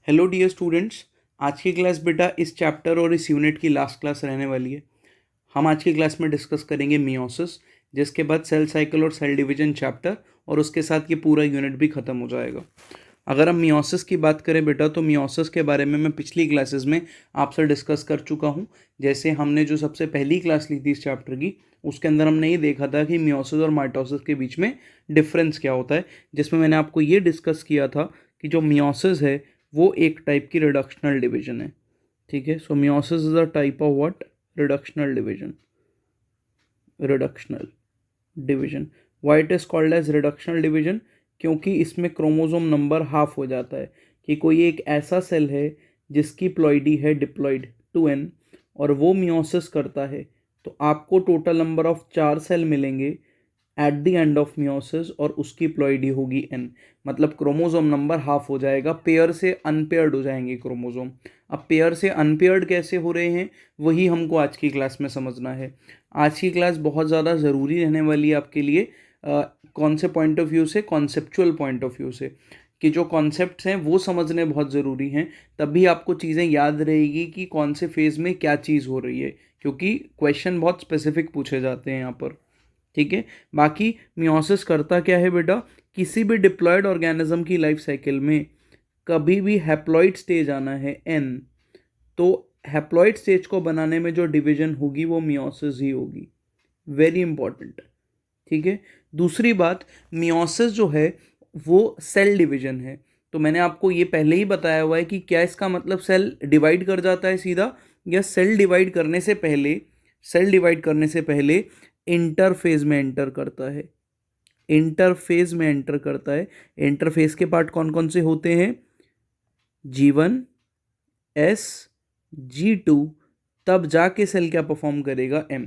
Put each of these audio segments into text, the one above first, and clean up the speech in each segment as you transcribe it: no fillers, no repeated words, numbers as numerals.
Hello dear students. आज की class बेटा इस चैप्टर और इस यूनिट की लास्ट क्लास रहने वाली है। हम आज की क्लास में डिस्कस करेंगे मियोसिस, जिसके बाद सेल साइकिल और सेल डिवीजन चैप्टर, और उसके साथ ये पूरा यूनिट भी ख़त्म हो जाएगा। अगर हम मियोसिस की बात करें बेटा, तो मियोसिस के बारे में मैं पिछली क्लासेस में आपसे डिस्कस कर चुका हूँ। जैसे हमने जो सबसे पहली क्लास ली थी इस चैप्टर की, उसके अंदर हमने ये देखा था कि मियोसिस और माइटोसिस के बीच में डिफरेंस क्या होता है, जिसमें मैंने आपको ये डिस्कस किया था कि जो मियोसिस है वो एक टाइप की रिडक्शनल डिवीजन है। ठीक है, so meiosis is a type of what? Reductional division. Reductional division. Why it is called as reductional division? क्योंकि इसमें क्रोमोसोम नंबर हाफ हो जाता है। कि कोई एक ऐसा सेल है जिसकी प्लॉइडी है डिप्लॉइड 2n, और वो मियोसिस करता है, तो आपको टोटल नंबर ऑफ 4 सेल मिलेंगे at the end of meiosis, और उसकी प्लॉइडी होगी n। मतलब क्रोमोसोम नंबर हाफ हो जाएगा, पेयर से अनपेयर्ड हो जाएंगे क्रोमोसोम। अब पेयर से अनपेयर्ड कैसे हो रहे हैं, वही हमको आज की क्लास में समझना है। आज की क्लास बहुत ज़्यादा ज़रूरी रहने वाली है आपके लिए। कौन से पॉइंट ऑफ व्यू से? कॉन्सेप्चुअल पॉइंट ऑफ व्यू से, कि जो कॉन्सेप्ट्स हैं वो समझने बहुत ज़रूरी हैं। तभी आपको चीज़ें याद रहेगी कि कौन से फेज़ में क्या चीज़ हो रही है, क्योंकि क्वेश्चन बहुत स्पेसिफिक पूछे जाते हैं यहाँ पर। ठीक है। बाकी मियोसिस करता क्या है बेटा? किसी भी डिप्लॉयड ऑर्गेनिज्म की लाइफ साइकिल में कभी भी हैप्लॉइड स्टेज आना है n, तो हैप्लॉइड स्टेज को बनाने में जो डिवीजन होगी वो मियोसिस ही होगी। Very important. ठीक है। दूसरी बात, मियोसिस जो है वो सेल डिवीजन है। तो मैंने आपको ये पहले ही बताया हुआ है कि क्या इसका मतलब सेल डिवाइड कर जाता है सीधा, या सेल डिवाइड करने से पहले इंटरफेज में एंटर करता है। इंटरफेज में एंटर करता है। इंटरफेज के पार्ट कौन कौन से होते हैं? G1, S, G2, तब जाके सेल क्या परफॉर्म करेगा? M।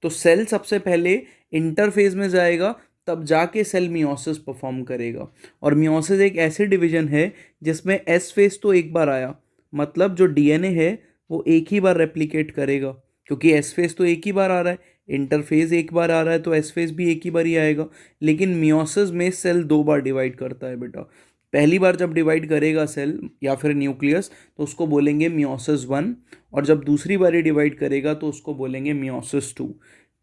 तो सेल सबसे पहले इंटरफेज में जाएगा, तब जाके सेल मियोसिस परफॉर्म करेगा। और मियोसिस एक ऐसी डिवीजन है जिसमें एस फेज तो एक बार आया, मतलब जो डीएनए है वो एक ही बार रेप्लिकेट करेगा, क्योंकि एस फेज तो एक ही बार आ रहा है, इंटरफेज एक बार आ रहा है, तो एस फेज भी एक ही बार ही आएगा। लेकिन मियोसिस में सेल 2 बार डिवाइड करता है बेटा। पहली बार जब डिवाइड करेगा सेल या फिर न्यूक्लियस, तो उसको बोलेंगे मियोसिस 1, और जब दूसरी बारी डिवाइड करेगा तो उसको बोलेंगे मियोसिस 2।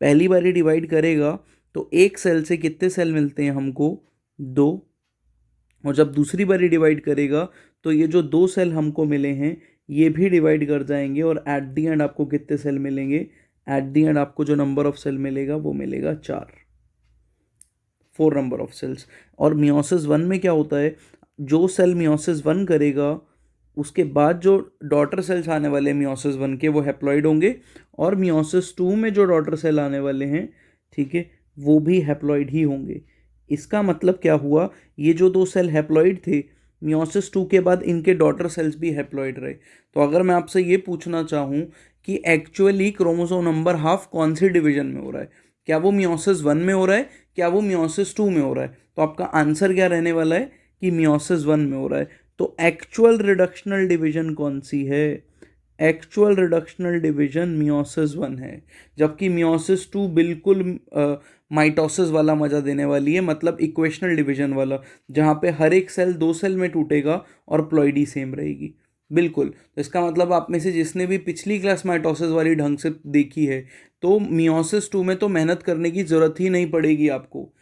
पहली बारी डिवाइड करेगा तो एक सेल से कितने सेल मिलते हैं हमको? 2। और जब दूसरी बारी डिवाइड करेगा तो ये जो 2 सेल हमको मिले हैं ये भी डिवाइड कर जाएंगे, और एट दी एंड आपको कितने सेल मिलेंगे? एट दी एंड आपको जो नंबर ऑफ सेल मिलेगा वो मिलेगा 4 नंबर ऑफ सेल्स। और मियोसिस 1 में क्या होता है? जो सेल मियोसिस 1 करेगा उसके बाद जो डॉटर सेल्स आने वाले मियोसिस 1 के, वो हैप्लॉइड होंगे, और मियोसिस 2 में जो डॉटर सेल आने वाले हैं, ठीक है, वो भी हैप्लॉइड ही होंगे। इसका मतलब क्या हुआ? ये जो 2 सेल हैप्लॉइड थे, मियोसिस 2 के बाद इनके डॉटर सेल्स भी हैप्लॉइड रहे। तो अगर मैं आपसे ये पूछना चाहूँ कि एक्चुअली क्रोमोसोम नंबर हाफ कौन सी डिवीजन में हो रहा है, क्या वो मियोसिस 1 में हो रहा है, क्या वो मियोसिस 2 में हो रहा है? तो आपका आंसर क्या रहने वाला है? कि मियोसिस 1 में हो रहा है। तो एक्चुअल रिडक्शनल डिवीजन कौन सी है? एक्चुअल रिडक्शनल डिवीजन मियोसिस 1 है। जबकि मियोसिस 2 बिल्कुल माइटोसिस वाला मजा देने वाली है, मतलब इक्वेशनल डिवीजन वाला, जहाँ पे हर एक सेल 2 सेल में टूटेगा और प्लॉइडी सेम रहेगी। बिल्कुल। तो इसका मतलब आप में से जिसने भी पिछली क्लास माइटोसिस वाली ढंग से देखी है, तो मियोसिस 2 में तो मेहनत करने की ज़रूरत ही नहीं पड़ेगी आपको।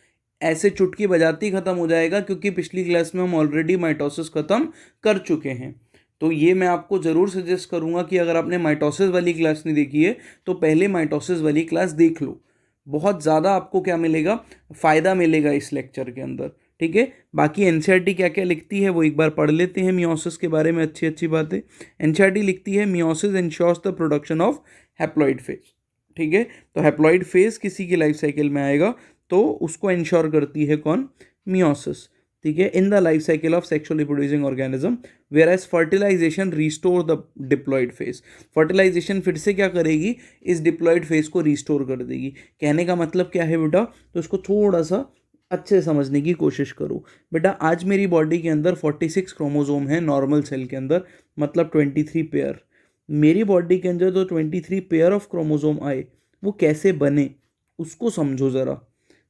ऐसे चुटकी बजाती ही ख़त्म हो जाएगा, क्योंकि पिछली क्लास में हम ऑलरेडी माइटोसिस ख़त्म कर चुके हैं। तो ये मैं आपको ज़रूर सजेस्ट करूँगा कि अगर आपने माइटोसिस वाली क्लास नहीं देखी है तो पहले माइटोसिस वाली क्लास देख लो। बहुत ज़्यादा आपको क्या मिलेगा? फ़ायदा मिलेगा इस लेक्चर के अंदर। ठीक है। बाकी एनसीईआरटी क्या क्या लिखती है वो एक बार पढ़ लेते हैं। मियोसिस के बारे में अच्छी अच्छी बातें एनसीईआरटी लिखती है। Meiosis ensures the production of haploid phase. ठीक है। तो हैप्लॉइड फेज किसी की लाइफ साइकिल में आएगा तो उसको इंश्योर करती है कौन? मियोसिस। ठीक है। In the life cycle of sexually producing organism, whereas fertilisation restore the diploid phase. Fertilisation फिर से क्या करेगी? इस डिप्लॉयड फेज को रिस्टोर कर देगी। कहने का मतलब क्या है बेटा? तो इसको थोड़ा सा अच्छे समझने की कोशिश करो। बेटा आज मेरी बॉडी के अंदर 46 क्रोमोजोम है नॉर्मल सेल के अंदर, मतलब 23 पेयर। मेरी बॉडी के अंदर जो 23 पेयर ऑफ क्रोमोजोम आए वो कैसे बने उसको समझो ज़रा।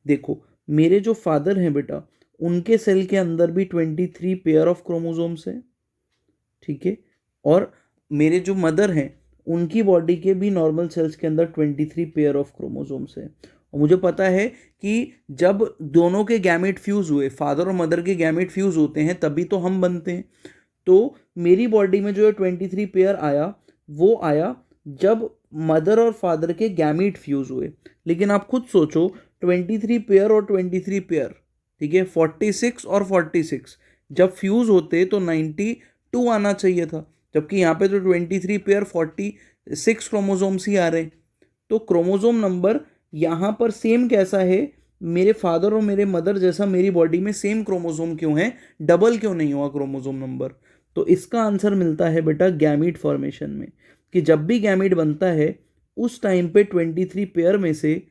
देखो, मेरे जो फादर हैं बेटा, उनके सेल के अंदर भी 23 पेयर ऑफ क्रोमोजोम्स है। ठीक है। और मेरे जो मदर हैं उनकी बॉडी के भी नॉर्मल सेल्स के अंदर 23 पेयर ऑफ क्रोमोसोम्स हैं। और मुझे पता है कि जब दोनों के गैमेट फ्यूज़ हुए, फादर और मदर के गैमेट फ्यूज़ होते हैं तभी तो हम बनते हैं। तो मेरी बॉडी में जो है 23 पेयर आया, वो आया जब मदर और फादर के गैमेट फ्यूज़ हुए। लेकिन आप खुद सोचो, 23 पेयर और 23 पेयर, ठीक है, 46 और 46 जब फ्यूज़ होते तो 92 आना चाहिए था, जबकि यहाँ पे तो 23 पेयर 46 क्रोमोसोम्स ही आ रहे हैं। तो क्रोमोसोम नंबर यहाँ पर सेम कैसा है, मेरे फादर और मेरे मदर जैसा मेरी बॉडी में सेम क्रोमोसोम क्यों है, डबल क्यों नहीं हुआ क्रोमोसोम नंबर? तो इसका आंसर मिलता है बेटा गैमीट फॉर्मेशन में, कि जब भी गैमीट बनता है उस टाइम पे 23 पेयर में से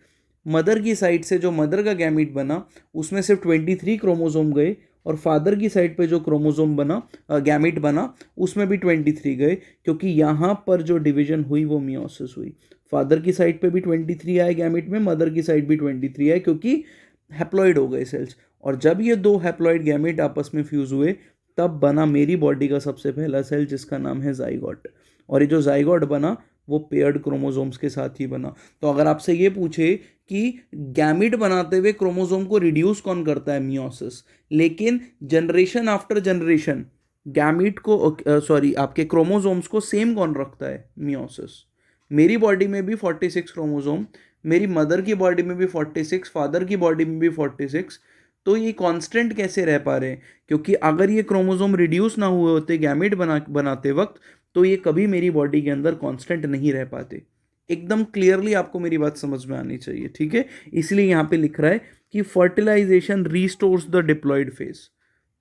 मदर की साइड से जो मदर का गैमीट बना उसमें सिर्फ 23 क्रोमोसोम गए, और फादर की साइड पे जो क्रोमोसोम बना, गैमीट बना, उसमें भी 23 गए, क्योंकि यहाँ पर जो डिवीजन हुई वो मियोसिस हुई। फादर की साइड पे भी 23 आए गैमीट में, मदर की साइड भी 23 आए, क्योंकि हैप्लॉइड हो गए सेल्स। और जब ये दो हैप्लॉइड गैमीट आपस में फ्यूज हुए तब बना मेरी बॉडी का सबसे पहला सेल, जिसका नाम है जाइगोट। और ये जो जाइगोट बना वो पेयर्ड क्रोमोसोम्स के साथ ही बना। तो अगर आपसे ये पूछे कि गैमिट बनाते हुए क्रोमोसोम को रिड्यूस कौन करता है, मियोसिस, लेकिन जनरेशन आफ्टर जनरेशन गैमिट को सॉरी आपके क्रोमोसोम्स को सेम कौन रखता है, मियोसिस। मेरी बॉडी में भी 46 क्रोमोसोम, मेरी मदर की बॉडी में भी 46, फादर की बॉडी में भी 46। तो ये कांस्टेंट कैसे रह पा रहे हैं? क्योंकि अगर ये क्रोमोसोम रिड्यूस ना हुए होते गैमिट बनाते वक्त, तो ये कभी मेरी बॉडी के अंदर कांस्टेंट नहीं रह पाते। एकदम क्लियरली आपको मेरी बात समझ में आनी चाहिए, ठीक है। इसलिए यहाँ पे लिख रहा है कि fertilisation restores the diploid phase,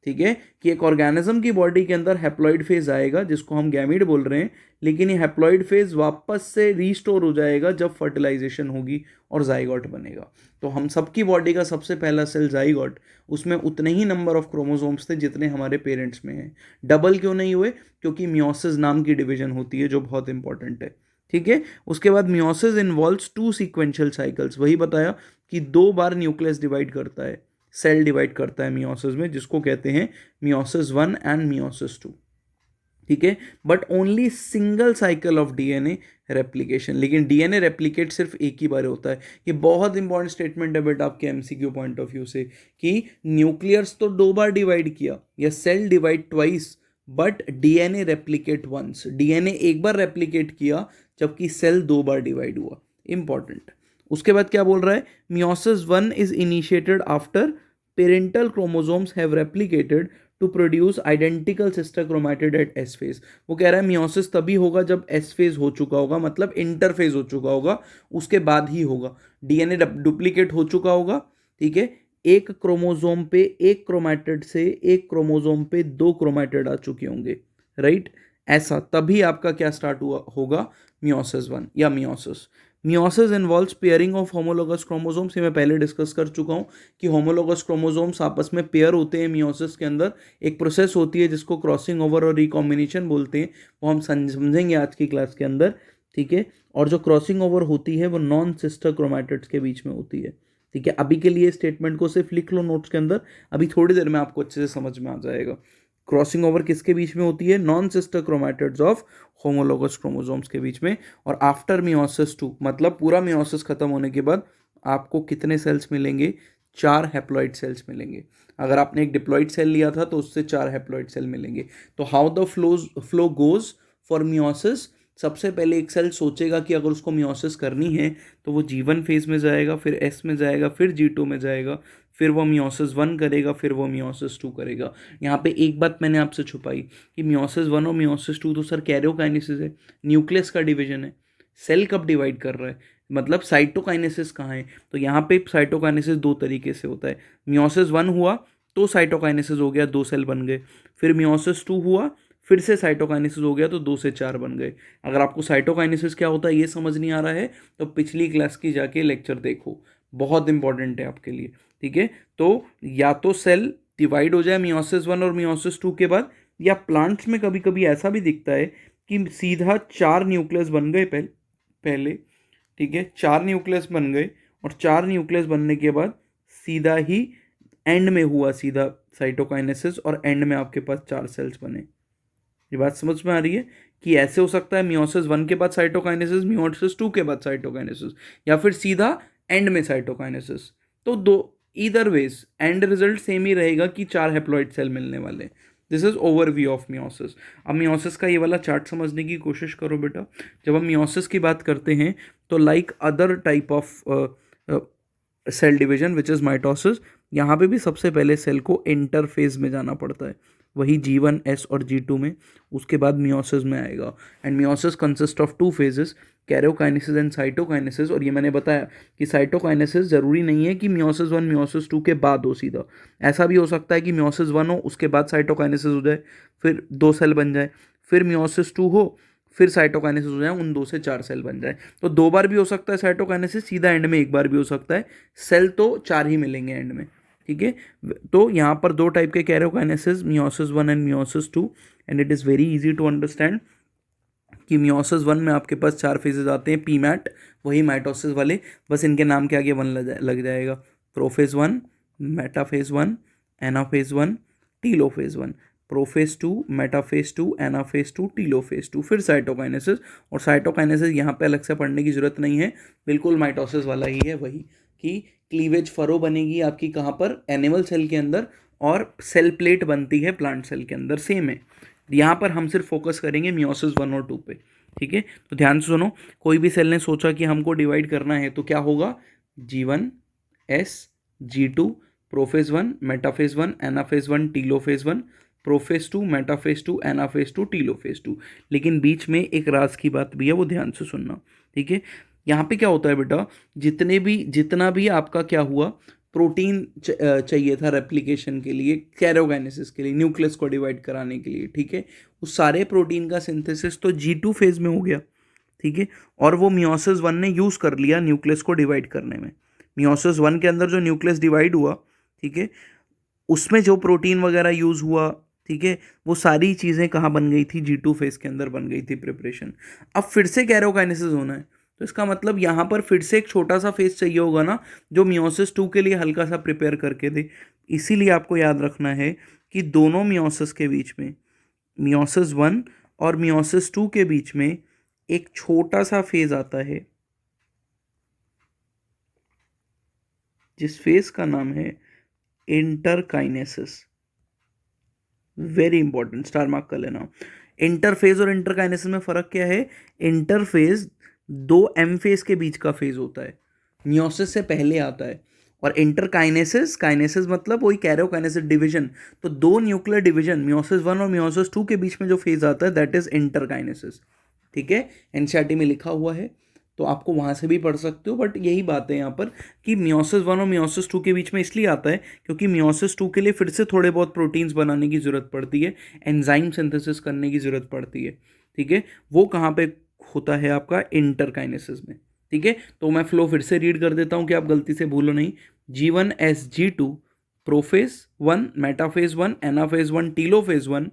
ठीक है, कि एक ऑर्गेनिज्म की बॉडी के अंदर हैप्लॉइड फेज आएगा जिसको हम गैमीट बोल रहे हैं, लेकिन ये हैप्लॉइड फेज वापस से रीस्टोर हो जाएगा जब फर्टिलाइजेशन होगी और जाइगोट बनेगा। तो हम सबकी बॉडी का सबसे पहला सेल जाइगोट, उसमें उतने ही नंबर ऑफ क्रोमोसोम्स थे जितने हमारे पेरेंट्स में हैं। डबल क्यों नहीं हुए? क्योंकि मियोसिस नाम की डिवीजन होती है जो बहुत इंपॉर्टेंट है, ठीक है। उसके बाद मियोसिस इन्वॉल्व्स 2 सीक्वेंशियल साइकिल्स, वही बताया कि 2 बार न्यूक्लियस डिवाइड करता है, सेल डिवाइड करता है मियोसिस में, जिसको कहते हैं मियोसिस 1 एंड मियोसिस 2, ठीक है। But only single cycle of DNA replication, लेकिन डीएनए रेप्लिकेट सिर्फ एक ही बार होता है। ये बहुत इंपॉर्टेंट स्टेटमेंट है बेटा आपके एमसीक्यू पॉइंट ऑफ व्यू से, कि न्यूक्लियस तो 2 बार डिवाइड किया, या cell divide twice, but DNA replicate once, DNA एक बार रेप्लिकेट किया जबकि सेल 2 बार डिवाइड हुआ। इंपॉर्टेंट। उसके बाद क्या बोल रहा है, meiosis 1 is initiated after parental chromosomes have replicated to produce identical sister chromatid at S phase. वो कह रहा है मियोसिस तभी होगा जब एस फेज हो चुका होगा, मतलब इंटरफेज हो चुका होगा, उसके बाद ही होगा। डीएनए डुप्लीकेट हो चुका होगा, ठीक है, एक क्रोमोसोम पे एक क्रोमैटिड से एक क्रोमोसोम पे 2 क्रोमैटिड आ चुके होंगे, राइट। ऐसा तभी आपका क्या स्टार्ट हुआ होगा, मियोसिस 1 या meiosis. Meiosis involves pairing of homologous chromosomes, ये मैं पहले डिस्कस कर चुका हूँ कि होमोलोगस क्रोमोसोम्स आपस में पेयर होते हैं मियोसिस के अंदर। एक प्रोसेस होती है जिसको क्रॉसिंग ओवर और रिकॉम्बिनेशन बोलते हैं, वो हम समझेंगे आज की क्लास के अंदर, ठीक है। और जो क्रॉसिंग ओवर होती है वो नॉन सिस्टर क्रोमैटिड्स के बीच में होती है, ठीक है। अभी के लिए स्टेटमेंट को सिर्फ लिख लो नोट्स के अंदर, अभी थोड़ी देर में आपको अच्छे से समझ में आ जाएगा। क्रॉसिंग ओवर किसके बीच में होती है? Non sister chromatids of homologous chromosomes के बीच में। और आफ्टर मियोसिस 2, मतलब पूरा मियोसिस खत्म होने के बाद आपको कितने सेल्स मिलेंगे? 4 हैप्लॉइड सेल्स मिलेंगे। अगर आपने एक डिप्लॉइड सेल लिया था तो उससे 4 हैप्लॉइड सेल मिलेंगे। तो how the flow goes for meiosis, सबसे पहले एक सेल सोचेगा कि अगर उसको मियोसिस करनी है तो वो G1 फेज में जाएगा, फिर S में जाएगा, फिर G2 में जाएगा, फिर वो मियोसिस 1 करेगा, फिर वो मियोसिस 2 करेगा। यहाँ पे एक बात मैंने आपसे छुपाई कि मियोसिस 1 और मियोसिस 2 तो सर कैरियोकाइनेसिस है, न्यूक्लियस का डिवीजन है। सेल कब डिवाइड कर रहा है, मतलब साइटोकाइनेसिस कहाँ है? तो यहाँ पे साइटोकाइनेसिस 2 तरीके से होता है। मियोसिस 1 हुआ तो साइटोकाइनेसिस हो गया, 2 सेल बन गए। फिर मियोसिस 2 हुआ, फिर से साइटोकाइनेसिस हो गया तो 2 से 4 बन गए। अगर आपको साइटोकाइनेसिस क्या होता है ये समझ नहीं आ रहा है तो पिछली क्लास की जाके लेक्चर देखो, बहुत इंपॉर्टेंट है आपके लिए, ठीक है। तो या तो सेल डिवाइड हो जाए मियोसिस 1 और मियोसिस 2 के बाद, या प्लांट्स में कभी कभी ऐसा भी दिखता है कि सीधा 4 न्यूक्लियस बन गए पहले, ठीक है, 4 न्यूक्लियस बन गए, और 4 न्यूक्लियस बनने के बाद सीधा ही एंड में हुआ सीधा साइटोकाइनेसिस, और एंड में आपके पास 4 सेल्स बने। ये बात समझ में आ रही है कि ऐसे हो सकता है मियोसिस 1 के बाद साइटोकाइनेसिस, मियोसिस 2 के बाद साइटोकाइनेसिस, या फिर सीधा एंड में साइटोकाइनेसिस। तो दो, either ways and result same ही रहेगा कि 4 हैप्लॉइड सेल मिलने वाले। This is overview of meiosis. अब मियोसिस का ये वाला चार्ट समझने की कोशिश करो बेटा। जब हम मियोसिस की बात करते हैं तो like other type of cell division which is mitosis, यहाँ पे भी सबसे पहले सेल को इंटरफेज में जाना पड़ता है, वही G1 S और G2 में, उसके बाद मियोसिस में आएगा। And meiosis consist of 2 phases, karyokinesis and cytokinesis. और ये मैंने बताया कि साइटोकाइनेसिस जरूरी नहीं है कि मियोसिस 1 मियोसिस 2 के बाद हो सीधा, ऐसा भी हो सकता है कि मियोसिस 1 हो उसके बाद साइटोकाइनेसिस हो जाए, फिर 2 सेल बन जाए, फिर मियोसिस 2 हो, फिर साइटोकाइनेसिस हो जाए, उन 2 से 4 सेल बन जाए। तो 2 बार भी हो सकता है साइटोकाइनेसिस सीधा एंड में, 1 बार भी हो सकता है। सेल तो 4 ही मिलेंगे एंड में, ठीक है। तो यहाँ पर 2 टाइप के karyokinesis, meiosis 1 and meiosis 2। And it is very easy to understand कि मियोसिस 1 में आपके पास 4 फेजेज आते हैं, पीमैट, वही माइटोसिस वाले, बस इनके नाम के आगे 1 लग जाएगा। Prophase 1, metaphase 1, anaphase 1, telophase 1, prophase 2, metaphase 2, anaphase 2, telophase 2, फिर साइटोकाइनेसिस। और साइटोकाइनेसिस यहाँ पे अलग से पढ़ने की जरूरत नहीं है, बिल्कुल माइटोसिस वाला ही है, वही कि क्लीवेज फरो बनेगी आपकी कहाँ पर, एनिमल सेल के अंदर, और सेल प्लेट बनती है प्लांट सेल के अंदर, सेम है। यहाँ पर हम सिर्फ फोकस करेंगे मियोसिस 1 और 2 पे, ठीक है। तो ध्यान से सुनो, कोई भी सेल ने सोचा कि हमको डिवाइड करना है तो क्या होगा, G1 S, G2, prophase 1, metaphase 1, anaphase 1, telophase 1, prophase 2, metaphase 2, anaphase 2, telophase 2। लेकिन बीच में एक राज की बात भी है, वो ध्यान से सुनना, ठीक है। यहाँ पे क्या होता है बेटा, जितना भी आपका क्या हुआ, प्रोटीन चाहिए था रेप्लिकेशन के लिए, कैरियोकाइनेसिस के लिए, न्यूक्लियस को डिवाइड कराने के लिए, ठीक है, उस सारे प्रोटीन का सिंथेसिस तो G2 फेज में हो गया, ठीक है। और वो मियोसिस 1 ने यूज़ कर लिया न्यूक्लियस को डिवाइड करने में। मियोसिस 1 के अंदर जो न्यूक्लियस डिवाइड हुआ, ठीक है, उसमें जो प्रोटीन वगैरह यूज़ हुआ, ठीक है, वो सारी चीज़ें कहाँ बन गई थी, G2 फेज के अंदर बन गई थी प्रिपरेशन। अब फिर से कैरियोकाइनेसिस होना है, तो इसका मतलब यहाँ पर फिर से एक छोटा सा फेज चाहिए होगा ना, जो मियोसिस 2 के लिए हल्का सा प्रिपेयर करके दे। इसीलिए आपको याद रखना है कि दोनों मियोसिस के बीच में, मियोसिस 1 और मियोसिस 2 के बीच में एक छोटा सा फेज आता है, जिस फेज का नाम है interkinesis. Very important, star mark कर लेना। इंटरफेज और इंटरकाइनेसिस में फर्क क्या है, इंटरफेज 2 एम फेज के बीच का फेज होता है, मियोसिस से पहले आता है। और इंटरकाइनेसिस, काइनेसिस मतलब वही कैरियोकाइनेसिस डिवीजन, तो 2 न्यूक्लियर डिवीजन मियोसिस 1 और मियोसिस 2 के बीच में जो फेज आता है दैट इज इंटरकाइनेसिस, ठीक है। एनसीईआरटी में लिखा हुआ है, तो आपको वहाँ से भी पढ़ सकते हो, बट यही बात है यहाँ पर कि मियोसिस 1 और मियोसिस 2 के बीच में इसलिए आता है क्योंकि मियोसिस 2 के लिए फिर से थोड़े बहुत प्रोटीन्स बनाने की ज़रूरत पड़ती है, एंजाइम सिंथेसिस करने की ज़रूरत पड़ती है, ठीक है। वो कहाँ पे होता है आपका, इंटरकाइनेसिस में, ठीक है। तो मैं फ्लो फिर से रीड कर देता हूँ कि आप गलती से भूलो नहीं। G1 S G2, prophase 1, metaphase 1, anaphase 1, telophase 1,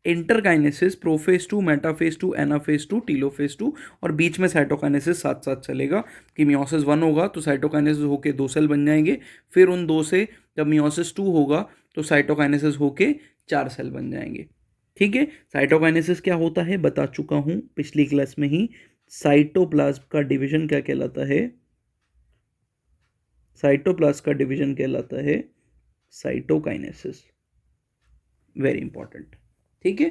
interkinesis prophase 2, metaphase 2, anaphase 2, telophase 2, और बीच में साइटोकाइनेसिस साथ साथ चलेगा कि मियोसिस 1 होगा तो साइटोकाइनेसिस होके 2 सेल बन जाएंगे, फिर उन 2 से जब मियोसिस 2 होगा तो साइटोकाइनेसिस होके 4 सेल बन जाएंगे, ठीक है। साइटोकाइनेसिस क्या होता है बता चुका हूँ पिछली क्लास में ही। साइटोप्लाज्म का डिवीजन क्या कहलाता है, साइटोप्लाज्म का डिवीजन कहलाता है साइटोकाइनेसिस। वेरी इंपॉर्टेंट, ठीक है।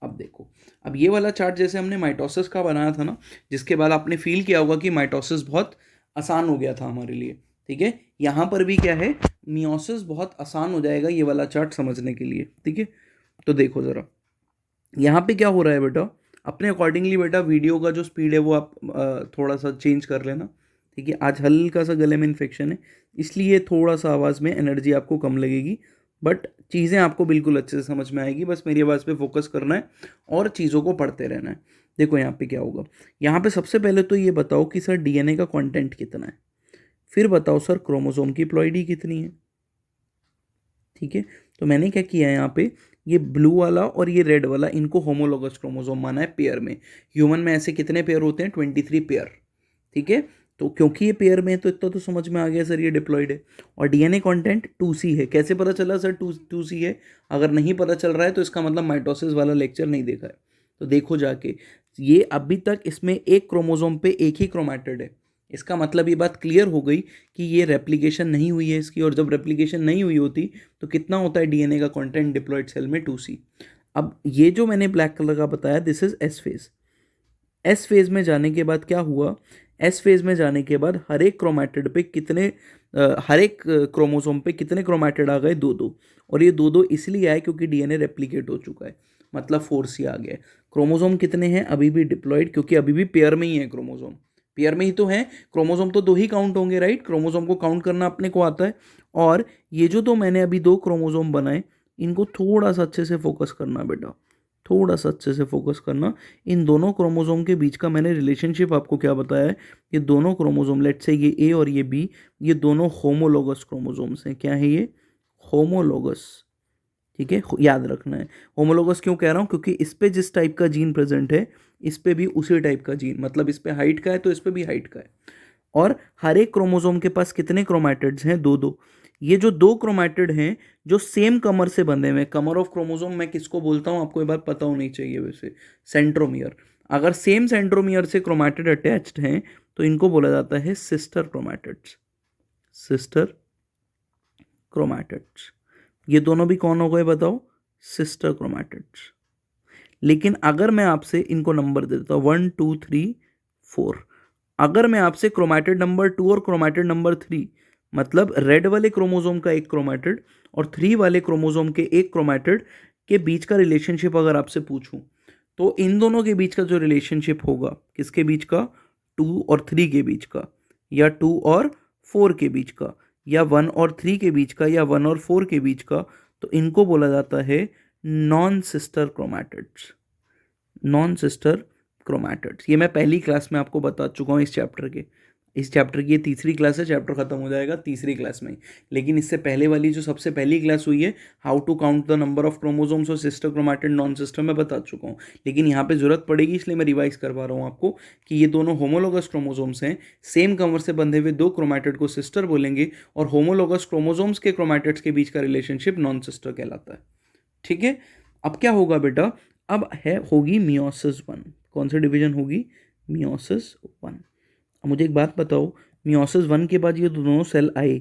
अब देखो, अब ये वाला चार्ट जैसे हमने माइटोसिस का बनाया था ना, जिसके बाद आपने फील किया होगा कि माइटोसिस बहुत आसान हो गया था हमारे लिए, ठीक है। यहाँ पर भी क्या है, मियोसिस बहुत आसान हो जाएगा ये वाला चार्ट समझने के लिए, ठीक है। तो देखो ज़रा यहाँ पे क्या हो रहा है बेटा, अपने अकॉर्डिंगली बेटा वीडियो का जो स्पीड है वो आप थोड़ा सा चेंज कर लेना, ठीक है। आज हल्का सा गले में इन्फेक्शन है, इसलिए थोड़ा सा आवाज़ में एनर्जी आपको कम लगेगी, बट चीज़ें आपको बिल्कुल अच्छे से समझ में आएगी, बस मेरी आवाज़ पे फोकस करना है और चीज़ों को पढ़ते रहना है। देखो यहाँ पे क्या होगा, यहाँ पे सबसे पहले तो ये बताओ कि सर डीएनए का कंटेंट कितना है, फिर बताओ सर क्रोमोसोम की प्लॉइडी कितनी है, ठीक है। तो मैंने क्या किया है यहाँ पे, ये ब्लू वाला और ये रेड वाला इनको होमोलोगस क्रोमोसोम माना है पेयर में। ह्यूमन में ऐसे कितने पेयर होते हैं, 23 पेयर, ठीक है। तो क्योंकि ये पेयर में है तो इतना तो समझ में आ गया सर ये डिप्लॉयड है। और डीएनए कंटेंट 2C है। कैसे पता चला सर 2C है? अगर नहीं पता चल रहा है तो इसका मतलब माइटोसिस वाला लेक्चर नहीं देखा है, तो देखो जाके। ये अभी तक इसमें एक क्रोमोसोम पे एक ही क्रोमैटिड है, इसका मतलब ये बात क्लियर हो गई कि ये रेप्लिकेशन नहीं हुई है इसकी। और जब रेप्लिकेशन नहीं हुई होती तो कितना होता है डीएनए का कंटेंट डिप्लॉयड सेल में? 2C। अब ये जो मैंने ब्लैक कलर का बताया this is S phase. S phase में जाने के बाद क्या हुआ? एस फेज में जाने के बाद हर एक क्रोमैटिड पे कितने हर एक क्रोमोसोम पे कितने क्रोमैटिड आ गए? 2-2। और ये 2-2 इसलिए आए क्योंकि डीएनए रेप्लिकेट हो चुका है, मतलब 4C आ गया है। क्रोमोसोम कितने हैं अभी भी डिप्लॉयड? क्योंकि अभी भी पेयर में ही है क्रोमोसोम, पेयर में ही तो है। क्रोमोसोम तो 2 ही काउंट होंगे, राइट? क्रोमोसोम को काउंट करना अपने को आता है। और ये जो तो मैंने अभी 2 क्रोमोसोम बनाए, इनको थोड़ा सा अच्छे से फोकस करना बेटा, थोड़ा सा अच्छे से फोकस करना। इन दोनों क्रोमोसोम के बीच का मैंने रिलेशनशिप आपको क्या बताया है? ये दोनों क्रोमोसोम, लेट्स से ये ए और ये बी, ये दोनों होमोलोगस क्रोमोसोम्स हैं। क्या है ये? होमोलोगस। ठीक है, याद रखना है। होमोलोगस क्यों कह रहा हूँ? क्योंकि इस पे जिस टाइप का जीन प्रेजेंट है इस पे भी उसी टाइप का जीन, मतलब इस पे हाइट का है तो इस पे भी हाइट का है। और हर एक क्रोमोसोम के पास कितने क्रोमैटिड्स हैं? 2-2। ये जो 2 क्रोमैटिड हैं जो सेम कमर से बंधे हुए हैं, कमर ऑफ क्रोमोसोम मैं किसको बोलता हूँ आपको ये बात पता होनी चाहिए वैसे, सेंट्रोमियर। अगर सेम सेंट्रोमियर से क्रोमैटिड अटैच्ड हैं तो इनको बोला जाता है सिस्टर क्रोमैटिड्स। Sister chromatids. ये दोनों भी कौन हो गए बताओ? Sister chromatids. लेकिन अगर मैं आपसे इनको नंबर दे देता हूँ 1 2 3 4, अगर मैं आपसे क्रोमैटिड नंबर 2 और क्रोमैटिड नंबर 3, मतलब रेड वाले क्रोमोसोम का एक क्रोमैटिड और 3 वाले क्रोमोसोम के एक क्रोमैटिड के बीच का रिलेशनशिप अगर आपसे पूछूं, तो इन दोनों के बीच का जो रिलेशनशिप होगा, किसके बीच का? 2 और 3 के बीच का, या 2 और 4 के बीच का, या 1 और 3 के बीच का, या 1 और 4 के बीच का, तो इनको बोला जाता है non sister chromatids. Non sister chromatids. ये मैं पहली क्लास में आपको बता चुका हूँ इस चैप्टर की ये तीसरी क्लास है, चैप्टर खत्म हो जाएगा तीसरी क्लास में ही। लेकिन इससे पहले वाली जो सबसे पहली क्लास हुई है, how to count the number of chromosomes और सिस्टर क्रोमैटिड नॉन सिस्टर, में बता चुका हूँ। लेकिन यहाँ पे जरूरत पड़ेगी इसलिए मैं रिवाइज करवा रहा हूँ आपको कि ये दोनों होमोलोगस क्रोमोसोम्स हैं। सेम कमर से बंधे हुए 2 क्रोमैटिड को सिस्टर बोलेंगे और होमोलोगस क्रोमोसोम्स के क्रोमैटिड्स के बीच का रिलेशनशिप नॉन सिस्टर कहलाता है। ठीक है, अब क्या होगा बेटा? अब है होगी मियोसिस 1। कौन सी डिवीजन होगी? मियोसिस 1। अब मुझे एक बात बताओ, मियोसिस 1 के बाद ये दोनों सेल आए,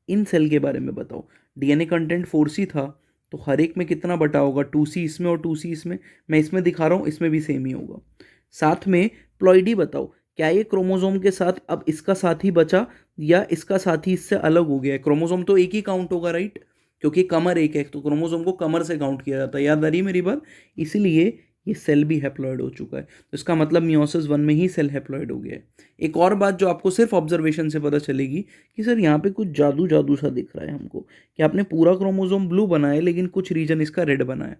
इन सेल के बारे में बताओ। डीएनए कंटेंट 4C था, तो हर एक में कितना बटा होगा? 2C इसमें और 2C इसमें। मैं इसमें दिखा रहा हूँ, इसमें भी सेम ही होगा। साथ में प्लॉइडी बताओ, क्या ये क्रोमोसोम के साथ अब इसका साथी बचा या इसका साथी इससे अलग हो गया है? क्रोमोसोम तो एक ही काउंट होगा, राइट? क्योंकि कमर एक है तो क्रोमोसोम को कमर से काउंट किया जाता है। याद आ रही है मेरी बात? इसलिए ये सेल भी हैप्लॉइड हो चुका है, तो इसका मतलब मियोसिस 1 में ही सेल हैप्लॉइड हो गया है। एक और बात जो आपको सिर्फ ऑब्जर्वेशन से पता चलेगी कि सर यहाँ पे कुछ जादू जादू सा दिख रहा है हमको, कि आपने पूरा क्रोमोसोम ब्लू बनाया लेकिन कुछ रीजन इसका रेड बना है।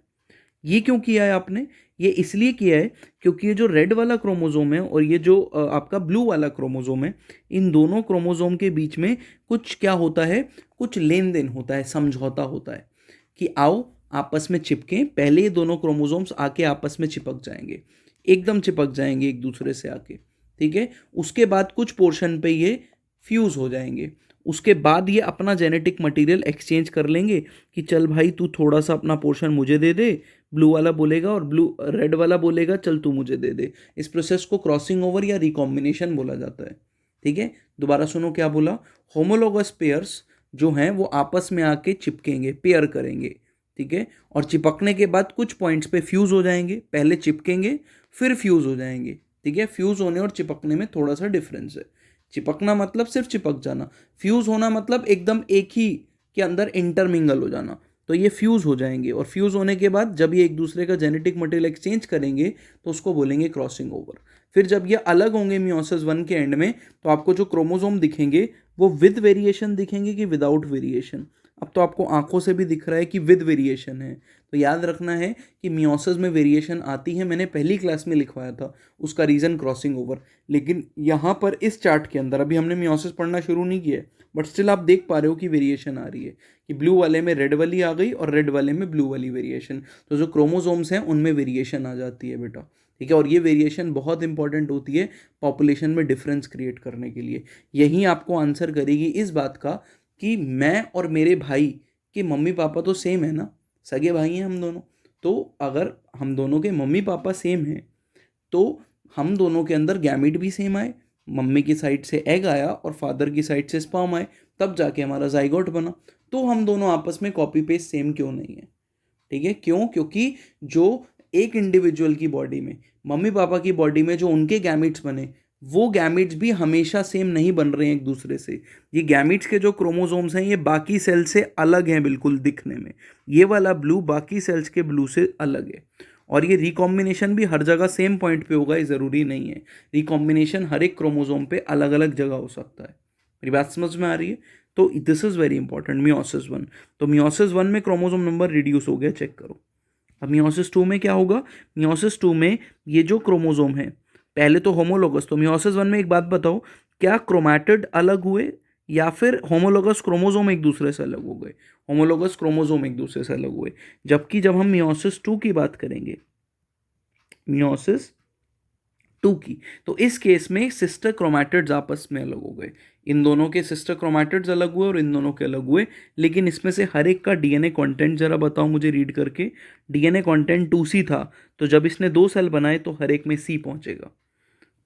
ये क्यों किया है आपने? ये इसलिए किया है क्योंकि ये जो रेड वाला क्रोमोसोम है और ये जो आपका ब्लू वाला क्रोमोसोम है, इन दोनों क्रोमोसोम के बीच में कुछ क्या होता है? कुछ लेन देन होता है, समझौता होता है कि आओ आपस में चिपकें। पहले ये दोनों क्रोमोसोम्स आके आपस में चिपक जाएंगे, एकदम चिपक जाएंगे एक दूसरे से आके। ठीक है, उसके बाद कुछ पोर्शन पे ये फ्यूज हो जाएंगे। उसके बाद ये अपना जेनेटिक मटेरियल एक्सचेंज कर लेंगे कि चल भाई तू थोड़ा सा अपना पोर्शन मुझे दे दे, ब्लू वाला बोलेगा, और रेड वाला बोलेगा चल तू मुझे दे दे। इस प्रोसेस को क्रॉसिंग ओवर या रिकॉम्बिनेशन बोला जाता है। ठीक है, दोबारा सुनो क्या बोला। होमोलोगस पेयर्स जो हैं वो आपस में आके चिपकेंगे, पेयर करेंगे। ठीक है, और चिपकने के बाद कुछ पॉइंट्स पे फ्यूज हो जाएंगे। पहले चिपकेंगे फिर फ्यूज हो जाएंगे। ठीक है, फ्यूज होने और चिपकने में थोड़ा सा डिफरेंस है। चिपकना मतलब सिर्फ चिपक जाना, फ्यूज होना मतलब एकदम एक ही के अंदर इंटरमिंगल हो जाना। तो ये फ्यूज हो जाएंगे और फ्यूज होने के बाद जब ये एक दूसरे का जेनेटिक मटेरियल एक्सचेंज करेंगे तो उसको बोलेंगे क्रॉसिंग ओवर। फिर जब ये अलग होंगे मियोसिस 1 के एंड में, तो आपको जो क्रोमोसोम दिखेंगे वो विद वेरिएशन दिखेंगे कि विदाउट वेरिएशन? अब तो आपको आंखों से भी दिख रहा है कि विद वेरिएशन है। तो याद रखना है कि मियोसिस में वेरिएशन आती है, मैंने पहली क्लास में लिखवाया था, उसका रीज़न क्रॉसिंग ओवर। लेकिन यहाँ पर इस चार्ट के अंदर अभी हमने मियोसिस पढ़ना शुरू नहीं किया है, बट स्टिल आप देख पा रहे हो कि वेरिएशन आ रही है, कि ब्लू वाले में रेड वाली आ गई और रेड वाले में ब्लू वाली वेरिएशन। तो जो क्रोमोसोम्स हैं उनमें वेरिएशन आ जाती है बेटा। ठीक है। और ये वेरिएशन बहुत इंपॉर्टेंट होती है पॉपुलेशन में डिफरेंस क्रिएट करने के लिए। यही आपको आंसर करेगी इस बात का कि मैं और मेरे भाई के मम्मी पापा तो सेम है ना, सगे भाई हैं हम दोनों। तो अगर हम दोनों के मम्मी पापा सेम हैं तो हम दोनों के अंदर गैमिट भी सेम आए, मम्मी की साइड से एग आया और फादर की साइड से स्पर्म आए, तब जाके हमारा जाइगोट बना। तो हम दोनों आपस में कॉपी पेस्ट सेम क्यों नहीं है? ठीक है, क्यों? क्योंकि जो एक इंडिविजुअल की बॉडी में, मम्मी पापा की बॉडी में जो उनके गैमिट्स बने, वो गैमिट्स भी हमेशा सेम नहीं बन रहे हैं एक दूसरे से। ये गैमिट्स के जो क्रोमोसोम्स हैं ये बाकी सेल से अलग हैं बिल्कुल दिखने में। ये वाला ब्लू बाकी सेल्स के ब्लू से अलग है। और ये रिकॉम्बिनेशन भी हर जगह सेम पॉइंट पे होगा, ये ज़रूरी नहीं है। रिकॉम्बिनेशन हर एक क्रोमोसोम पे अलग अलग जगह हो सकता है। मेरी बात समझ में आ रही है? तो this is very important, meiosis one. तो मियोसिस वन में क्रोमोसोम नंबर रिड्यूस हो गया, चेक करो। अब मियोसिस टू में क्या होगा? मियोसिस टू में ये जो क्रोमोसोम है, पहले तो होमोलोगस, तो मियोसिस वन में एक बात बताओ, क्या क्रोमैटिड अलग हुए या फिर होमोलोगस क्रोमोसोम एक दूसरे से अलग हो गए? होमोलोगस क्रोमोसोम एक दूसरे से अलग हुए। जबकि जब हम मियोसिस टू की बात करेंगे, मियोसिस टू की, तो इस केस में सिस्टर क्रोमैटिड्स आपस में अलग हो गए। इन दोनों के सिस्टर क्रोमैटिड्स अलग हुए और इन दोनों के अलग हुए। लेकिन इसमें से हर एक का डीएनए कंटेंट जरा बताओ मुझे रीड करके। डीएनए कंटेंट 2C था, तो जब इसने 2 सेल बनाए तो हर एक में C पहुंचेगा।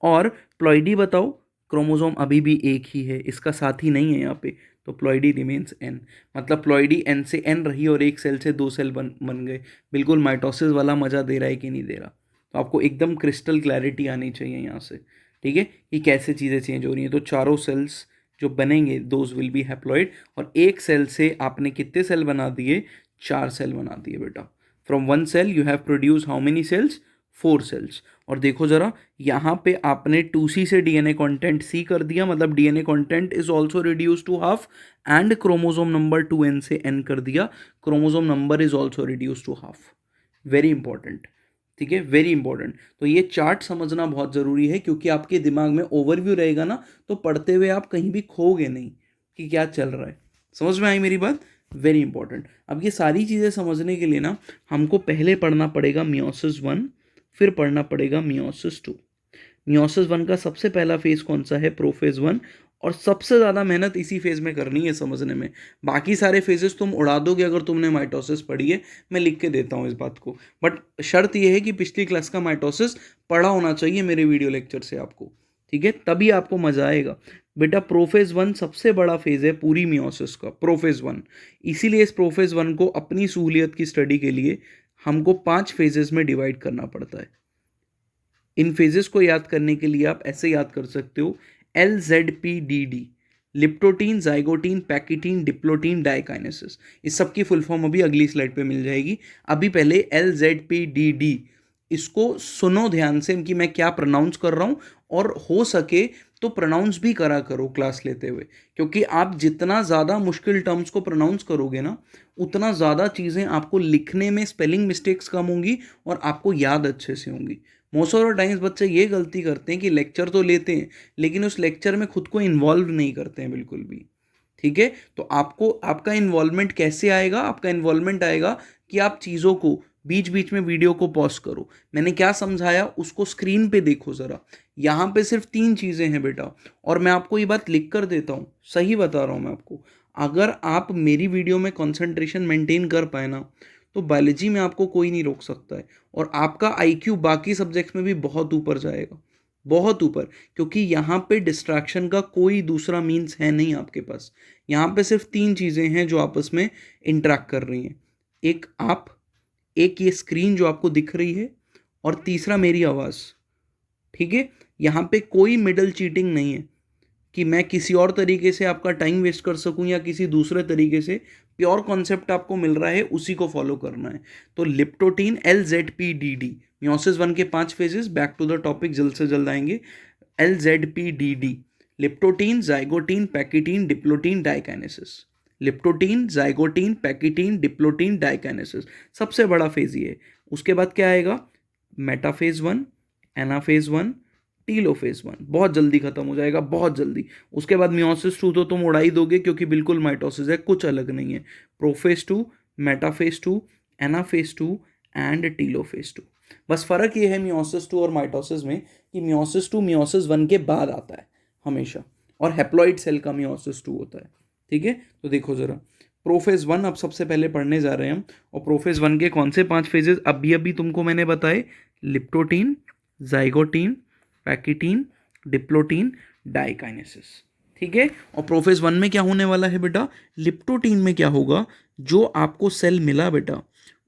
और प्लॉइडी बताओ, क्रोमोसोम अभी भी एक ही है, इसका साथी नहीं है यहाँ पे, तो प्लॉइडी रिमेन्स एन। मतलब प्लॉइडी एन से एन रही और एक सेल से 2 सेल बन गए। बिल्कुल माइटोसिस वाला मजा दे रहा है कि नहीं दे रहा? तो आपको एकदम क्रिस्टल क्लैरिटी आनी चाहिए यहाँ से, ठीक है, कि कैसे चीज़ें चेंज हो रही हैं। तो चारों सेल्स जो बनेंगे दोज विल बी हैप्लॉइड। और एक सेल से आपने कितने सेल बना दिए? 4 सेल बना दिए बेटा। From one cell you have produce how many cells? 4 cells. और देखो जरा, यहाँ पे आपने 2C से डीएनए कंटेंट C कर दिया, मतलब DNA content is also reduce to half. And chromosome number 2N से N कर दिया, chromosome number is also reduce to half. Very important, ठीक है, वेरी इंपॉर्टेंट। तो ये चार्ट समझना बहुत ज़रूरी है, क्योंकि आपके दिमाग में ओवरव्यू रहेगा ना, तो पढ़ते हुए आप कहीं भी खोगे नहीं कि क्या चल रहा है। समझ में आई मेरी बात? Very important. अब ये सारी चीज़ें समझने के लिए ना हमको पहले पढ़ना पड़ेगा मियोसिस वन, फिर पढ़ना पड़ेगा मियोसिस टू। मियोसिस वन का सबसे पहला फेज कौन सा है? Prophase one. और सबसे ज़्यादा मेहनत इसी फेज में करनी है समझने में। बाकी सारे फेजेस तुम उड़ा दोगे अगर तुमने माइटोसिस पढ़ी है, मैं लिख के देता हूँ इस बात को। बट शर्त यह है कि पिछली क्लास का माइटोसिस पढ़ा होना चाहिए मेरे वीडियो लेक्चर से आपको, ठीक है, तभी आपको मज़ा आएगा। बेटा प्रोफेज वन सबसे बड़ा फेज है पूरी मियोसिस का, प्रोफेज वन। इसीलिए इस प्रोफेज वन को अपनी सहूलियत की स्टडी के लिए हमको 5 फेजेस में डिवाइड करना पड़ता है। इन फेजेस को याद करने के लिए आप ऐसे याद कर सकते हो, LZPDD, leptotene, zygotene, pachytene, diplotene, diakinesis. इस सब की फुल फॉर्म अभी अगली स्लाइड पे मिल जाएगी। अभी पहले LZPDD, इसको सुनो ध्यान से कि मैं क्या प्रोनाउंस कर रहा हूँ, और हो सके तो प्रोनाउंस भी करा करो क्लास लेते हुए, क्योंकि आप जितना ज़्यादा मुश्किल टर्म्स को प्रोनाउंस करोगे ना, उतना ज़्यादा चीज़ें आपको लिखने में स्पेलिंग मिस्टेक्स कम होंगी और आपको याद अच्छे से होंगी। मोस्ट ऑफ द टाइम्स बच्चे ये गलती करते हैं कि लेक्चर तो लेते हैं लेकिन उस लेक्चर में खुद को इन्वॉल्व नहीं करते हैं बिल्कुल भी, ठीक है। तो आपको आपका इन्वॉल्वमेंट कैसे आएगा? आपका इन्वॉल्वमेंट आएगा कि आप चीज़ों को बीच बीच में वीडियो को पॉज करो, मैंने क्या समझाया उसको स्क्रीन पे देखो ज़रा। यहाँ पे सिर्फ 3 चीज़ें हैं बेटा, और मैं आपको ये बात लिख कर देता हूँ, सही बता रहा हूँ मैं आपको। अगर आप मेरी वीडियो में कंसंट्रेशन मेंटेन कर पाए ना, तो बायोलॉजी में आपको कोई नहीं रोक सकता है, और आपका आईक्यू बाकी सब्जेक्ट्स में भी बहुत ऊपर जाएगा, बहुत ऊपर। क्योंकि यहाँ पे डिस्ट्रैक्शन का कोई दूसरा मीन्स है नहीं आपके पास। यहाँ पे सिर्फ 3 चीज़ें हैं जो आपस में इंटरेक्ट कर रही हैं, एक आप, एक ये स्क्रीन जो आपको दिख रही है, और तीसरा मेरी आवाज़, ठीक है। यहाँ पे कोई मिडल चीटिंग नहीं है कि मैं किसी और तरीके से आपका टाइम वेस्ट कर सकूं या किसी दूसरे तरीके से। प्योर कॉन्सेप्ट आपको मिल रहा है, उसी को फॉलो करना है। तो लिप्टोटीन, LZPDD, मियोसिस वन के 5 phases, back to the topic जल्द से जल्द आएंगे। LZPDD, leptotene, zygotene, pachytene, diplotene, diakinesis. Leptotene, zygotene, pachytene, diplotene, diakinesis, सबसे बड़ा फेज ये है। उसके बाद क्या आएगा? Metaphase one, anaphase one, telophase one, बहुत जल्दी खत्म हो जाएगा, बहुत जल्दी। उसके बाद मियोसिस टू तो तुम उड़ा ही दोगे क्योंकि बिल्कुल माइटोसिस है, कुछ अलग नहीं है। Prophase two, metaphase two, anaphase two and telophase two. बस फ़र्क ये है मियोसिस 2 और माइटोसिस में कि मियोसिस 2 मियोसिस 1 के बाद आता है हमेशा, और हैप्लॉइड सेल का मियोसिस 2 होता है। ठीक है, तो देखो ज़रा प्रोफेज 1 अब सबसे पहले पढ़ने जा रहे हैं हम। और प्रोफेज 1 के कौन से 5 फेजेस अभी अभी तुमको मैंने बताए? Leptotene, zygotene, pachytene, diplotene, diakinesis. ठीक है, और प्रोफेज 1 में क्या होने वाला है बेटा? लिप्टोटीन में क्या होगा, जो आपको सेल मिला बेटा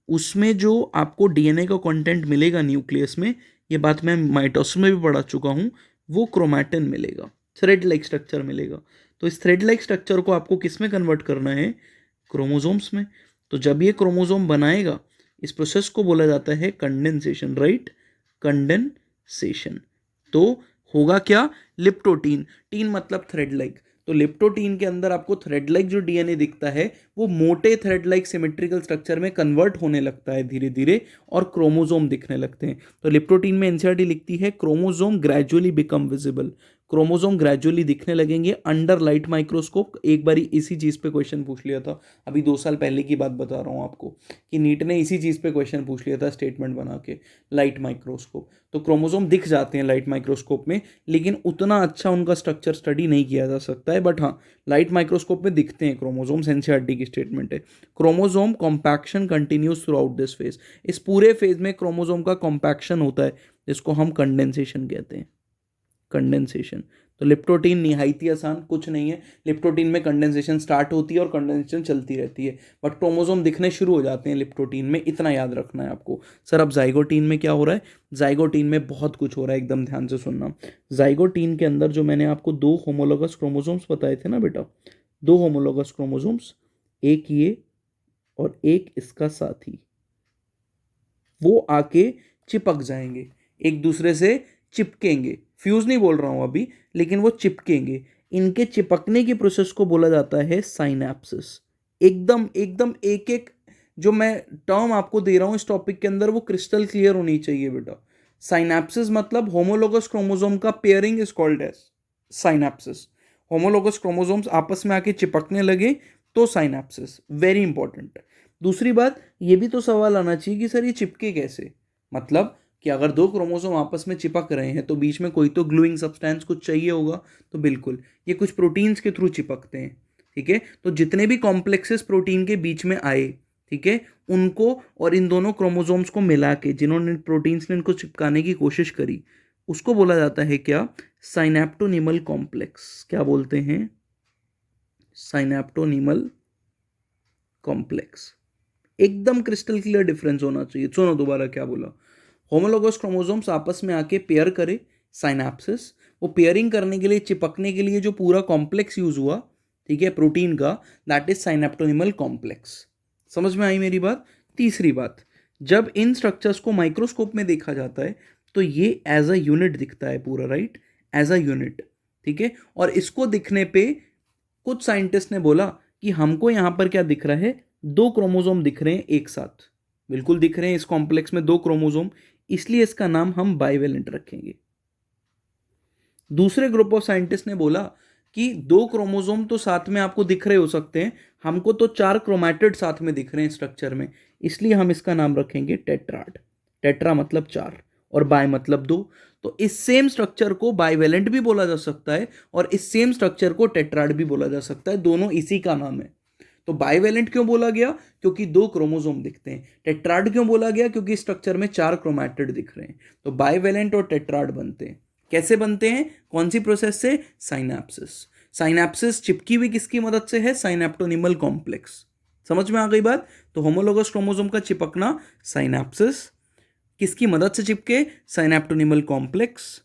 उसमें जो आपको डीएनए का कंटेंट मिलेगा न्यूक्लियस में, ये बात मैं माइटोसिस में भी पढ़ा चुका हूँ, वो क्रोमैटिन मिलेगा, थ्रेड लाइक स्ट्रक्चर मिलेगा। तो इस थ्रेड लाइक स्ट्रक्चर को आपको किस में कन्वर्ट करना है? क्रोमोसोम्स में। तो जब ये क्रोमोसोम बनाएगा, इस प्रोसेस को बोला जाता है कंडेंसेशन, राइट? कंडेंसेशन। तो होगा क्या? लिप्टोटीन, टीन मतलब थ्रेड लाइक, तो लिप्टोटीन के अंदर आपको थ्रेड लाइक जो डीएनए दिखता है वो मोटे थ्रेड लाइक सिमेट्रिकल स्ट्रक्चर में कन्वर्ट होने लगता है धीरे धीरे, और क्रोमोसोम दिखने लगते हैं। तो लिप्टोटीन में एनसीईआरटी लिखती है chromosome gradually become visible, chromosome gradually दिखने लगेंगे अंडर लाइट माइक्रोस्कोप। एक बारी इसी चीज़ पे क्वेश्चन पूछ लिया था, अभी 2 साल पहले की बात बता रहा हूँ आपको, कि नीट ने इसी चीज़ पे क्वेश्चन पूछ लिया था स्टेटमेंट बना के, लाइट माइक्रोस्कोप। तो क्रोमोसोम दिख जाते हैं लाइट माइक्रोस्कोप में, लेकिन उतना अच्छा उनका स्ट्रक्चर स्टडी नहीं किया जा सकता है, बट हाँ लाइट माइक्रोस्कोप में दिखते हैं क्रोमोसोम्स। एनसीईआरटी की स्टेटमेंट है। Chromosome compaction continues through out this phase, इस पूरे फेज में क्रोमोसोम का कॉम्पैक्शन होता है, जिसको हम कंडेंसेशन कहते हैं, कंडेंसेशन। तो लिप्टोटीन निहायती आसान कुछ नहीं है, लिप्टोटीन में कंडेंसेशन स्टार्ट होती है और कंडेंसेशन चलती रहती है, बट क्रोमोसोम दिखने शुरू हो जाते हैं लिप्टोटीन में, इतना याद रखना है आपको। सर अब जाइगोटीन में क्या हो रहा है? जाइगोटीन में बहुत कुछ हो रहा है, एकदम ध्यान से सुनना। जाइगोटीन के अंदर जो मैंने आपको 2 होमोलोगस क्रोमोसोम्स बताए थे ना बेटा, 2 होमोलोगस क्रोमोसोम्स, एक ये और एक इसका साथी, वो आके चिपक जाएंगे, एक दूसरे से चिपकेंगे। फ्यूज नहीं बोल रहा हूं अभी, लेकिन वो चिपकेंगे। इनके चिपकने की प्रोसेस को बोला जाता है साइनैप्सिस। एकदम एकदम एक एक जो मैं टर्म आपको दे रहा हूं इस टॉपिक के अंदर, वो क्रिस्टल क्लियर होनी चाहिए बेटा। साइनैप्सिस मतलब होमोलोगस क्रोमोसोम का pairing is called as synapsis. Homologous chromosomes आपस में आके चिपकने लगे तो साइनैप्सिस, वेरी इंपॉर्टेंट। दूसरी बात, ये भी तो सवाल आना चाहिए कि सर ये चिपके कैसे? मतलब कि अगर 2 क्रोमोसोम आपस में चिपक रहे हैं तो बीच में कोई तो ग्लूइंग सब्सटेंस कुछ चाहिए होगा। तो बिल्कुल ये कुछ प्रोटीन्स के थ्रू चिपकते हैं। ठीक है, तो जितने भी कॉम्प्लेक्सेस प्रोटीन के बीच में आए, ठीक है, उनको और इन दोनों क्रोमोसोम्स को मिला के जिन्होंने प्रोटीन्स ने इनको चिपकाने की कोशिश करी, उसको बोला जाता है क्या? साइनैप्टोनिमल कॉम्प्लेक्स। क्या बोलते हैं? साइनैप्टोनिमल कॉम्प्लेक्स। एकदम क्रिस्टल क्लियर डिफरेंस होना चाहिए। सुनो दोबारा क्या बोला। होमोलोगस क्रोमोसोम्स आपस में आके पेयर करे, साइनैप्सिस। वो पेयरिंग करने के लिए, चिपकने के लिए जो पूरा कॉम्प्लेक्स यूज हुआ, ठीक है, प्रोटीन का, दैट इज साइनैप्टोनिमल कॉम्प्लेक्स। समझ में आई मेरी बात? तीसरी बात, जब इन स्ट्रक्चर्स को माइक्रोस्कोप में देखा जाता है तो ये एज अ यूनिट दिखता है पूरा, राइट? As a unit. ठीक है, और इसको दिखने पे कुछ साइंटिस्ट ने बोला कि हमको यहां पर क्या दिख रहा है? 2 क्रोमोसोम दिख रहे हैं एक साथ, बिल्कुल दिख रहे हैं इस कॉम्प्लेक्स में 2 क्रोमोसोम, इसलिए इसका नाम हम बाइवेलेंट रखेंगे। दूसरे ग्रुप ऑफ साइंटिस्ट ने बोला कि 2 क्रोमोसोम तो साथ में आपको दिख रहे हो सकते हैं, हमको तो 4 क्रोमैटिड साथ में दिख रहे हैं स्ट्रक्चर में, इसलिए हम इसका नाम रखेंगे टेट्राड। टेट्रा मतलब 4 और बाय मतलब 2। तो इस सेम स्ट्रक्चर को बाइवेलेंट भी बोला जा सकता है और इस सेम स्ट्रक्चर को टेट्राड भी बोला जा सकता है, दोनों इसी का नाम है। तो बाइवेलेंट क्यों बोला गया? क्योंकि 2 क्रोमोसोम दिखते हैं। टेट्राड क्यों बोला गया? क्योंकि स्ट्रक्चर में 4 क्रोमैटिड दिख रहे हैं। तो बाइवेलेंट और टेट्राड बनते हैं। कैसे बनते हैं? कौन सी प्रोसेस से? साइनैप्सिस। साइनैप्सिस चिपकी हुई किसकी मदद से है? साइनैप्टोनिमल कॉम्प्लेक्स। समझ में आ गई बात? तो होमोलोगस क्रोमोसोम का चिपकना साइनैप्सिस, किसकी मदद से चिपके? Synaptonemal complex.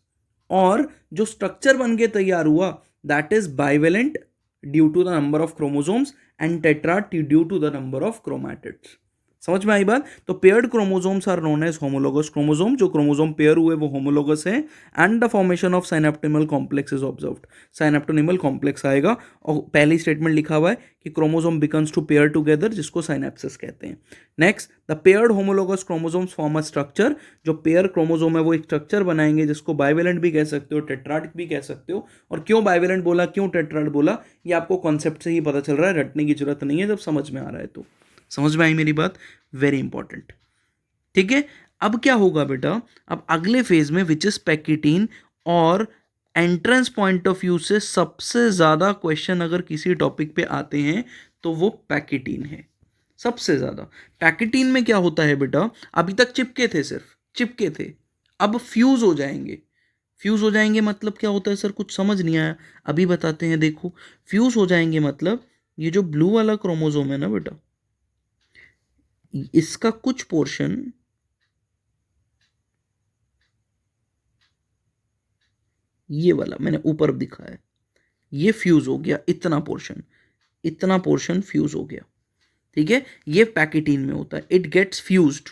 और जो स्ट्रक्चर बन के तैयार हुआ, that is bivalent due to the number of chromosomes and tetrad due to the number of chromatids. समझ में आई बात? तो paired chromosomes are known as homologous chromosome. जो क्रोमोसोम पेयर हुए वो होमोलोगस है, and the formation of synaptonemal complex is observed. Synaptonemal complex आएगा और पहली स्टेटमेंट लिखा हुआ है कि chromosome becomes to pair together, जिसको साइनैप्सिस कहते हैं। Next, the paired homologous chromosomes form a structure. जो पेयर क्रोमोसोम है वो एक स्ट्रक्चर बनाएंगे, जिसको बाइवेलेंट भी कह सकते हो, टेट्राड भी कह सकते हो। और क्यों बाइवेलेंट बोला, क्यों टेट्राड बोला, ये आपको कॉन्सेप्ट से ही पता चल रहा है, रटने की जरूरत नहीं है जब समझ में आ रहा है तो। समझ में आई मेरी बात? Very important. ठीक है, अब क्या होगा बेटा, अब अगले फेज में विच इज पैकेटीन, और एंट्रेंस पॉइंट ऑफ व्यू से सबसे ज़्यादा क्वेश्चन अगर किसी टॉपिक पे आते हैं तो वो पैकेटीन है, सबसे ज़्यादा। पैकेटीन में क्या होता है बेटा, अभी तक चिपके थे, सिर्फ चिपके थे, अब फ्यूज हो जाएंगे। फ्यूज हो जाएंगे मतलब क्या होता है सर, कुछ समझ नहीं आया, अभी बताते हैं। देखो, फ्यूज हो जाएंगे मतलब ये जो ब्लू वाला क्रोमोसोम है ना बेटा, इसका कुछ पोर्शन ये वाला मैंने ऊपर दिखाया है, ये फ्यूज हो गया, इतना पोर्शन फ्यूज हो गया, ठीक है। ये पैकेटीन में होता है, इट गेट्स फ्यूज्ड,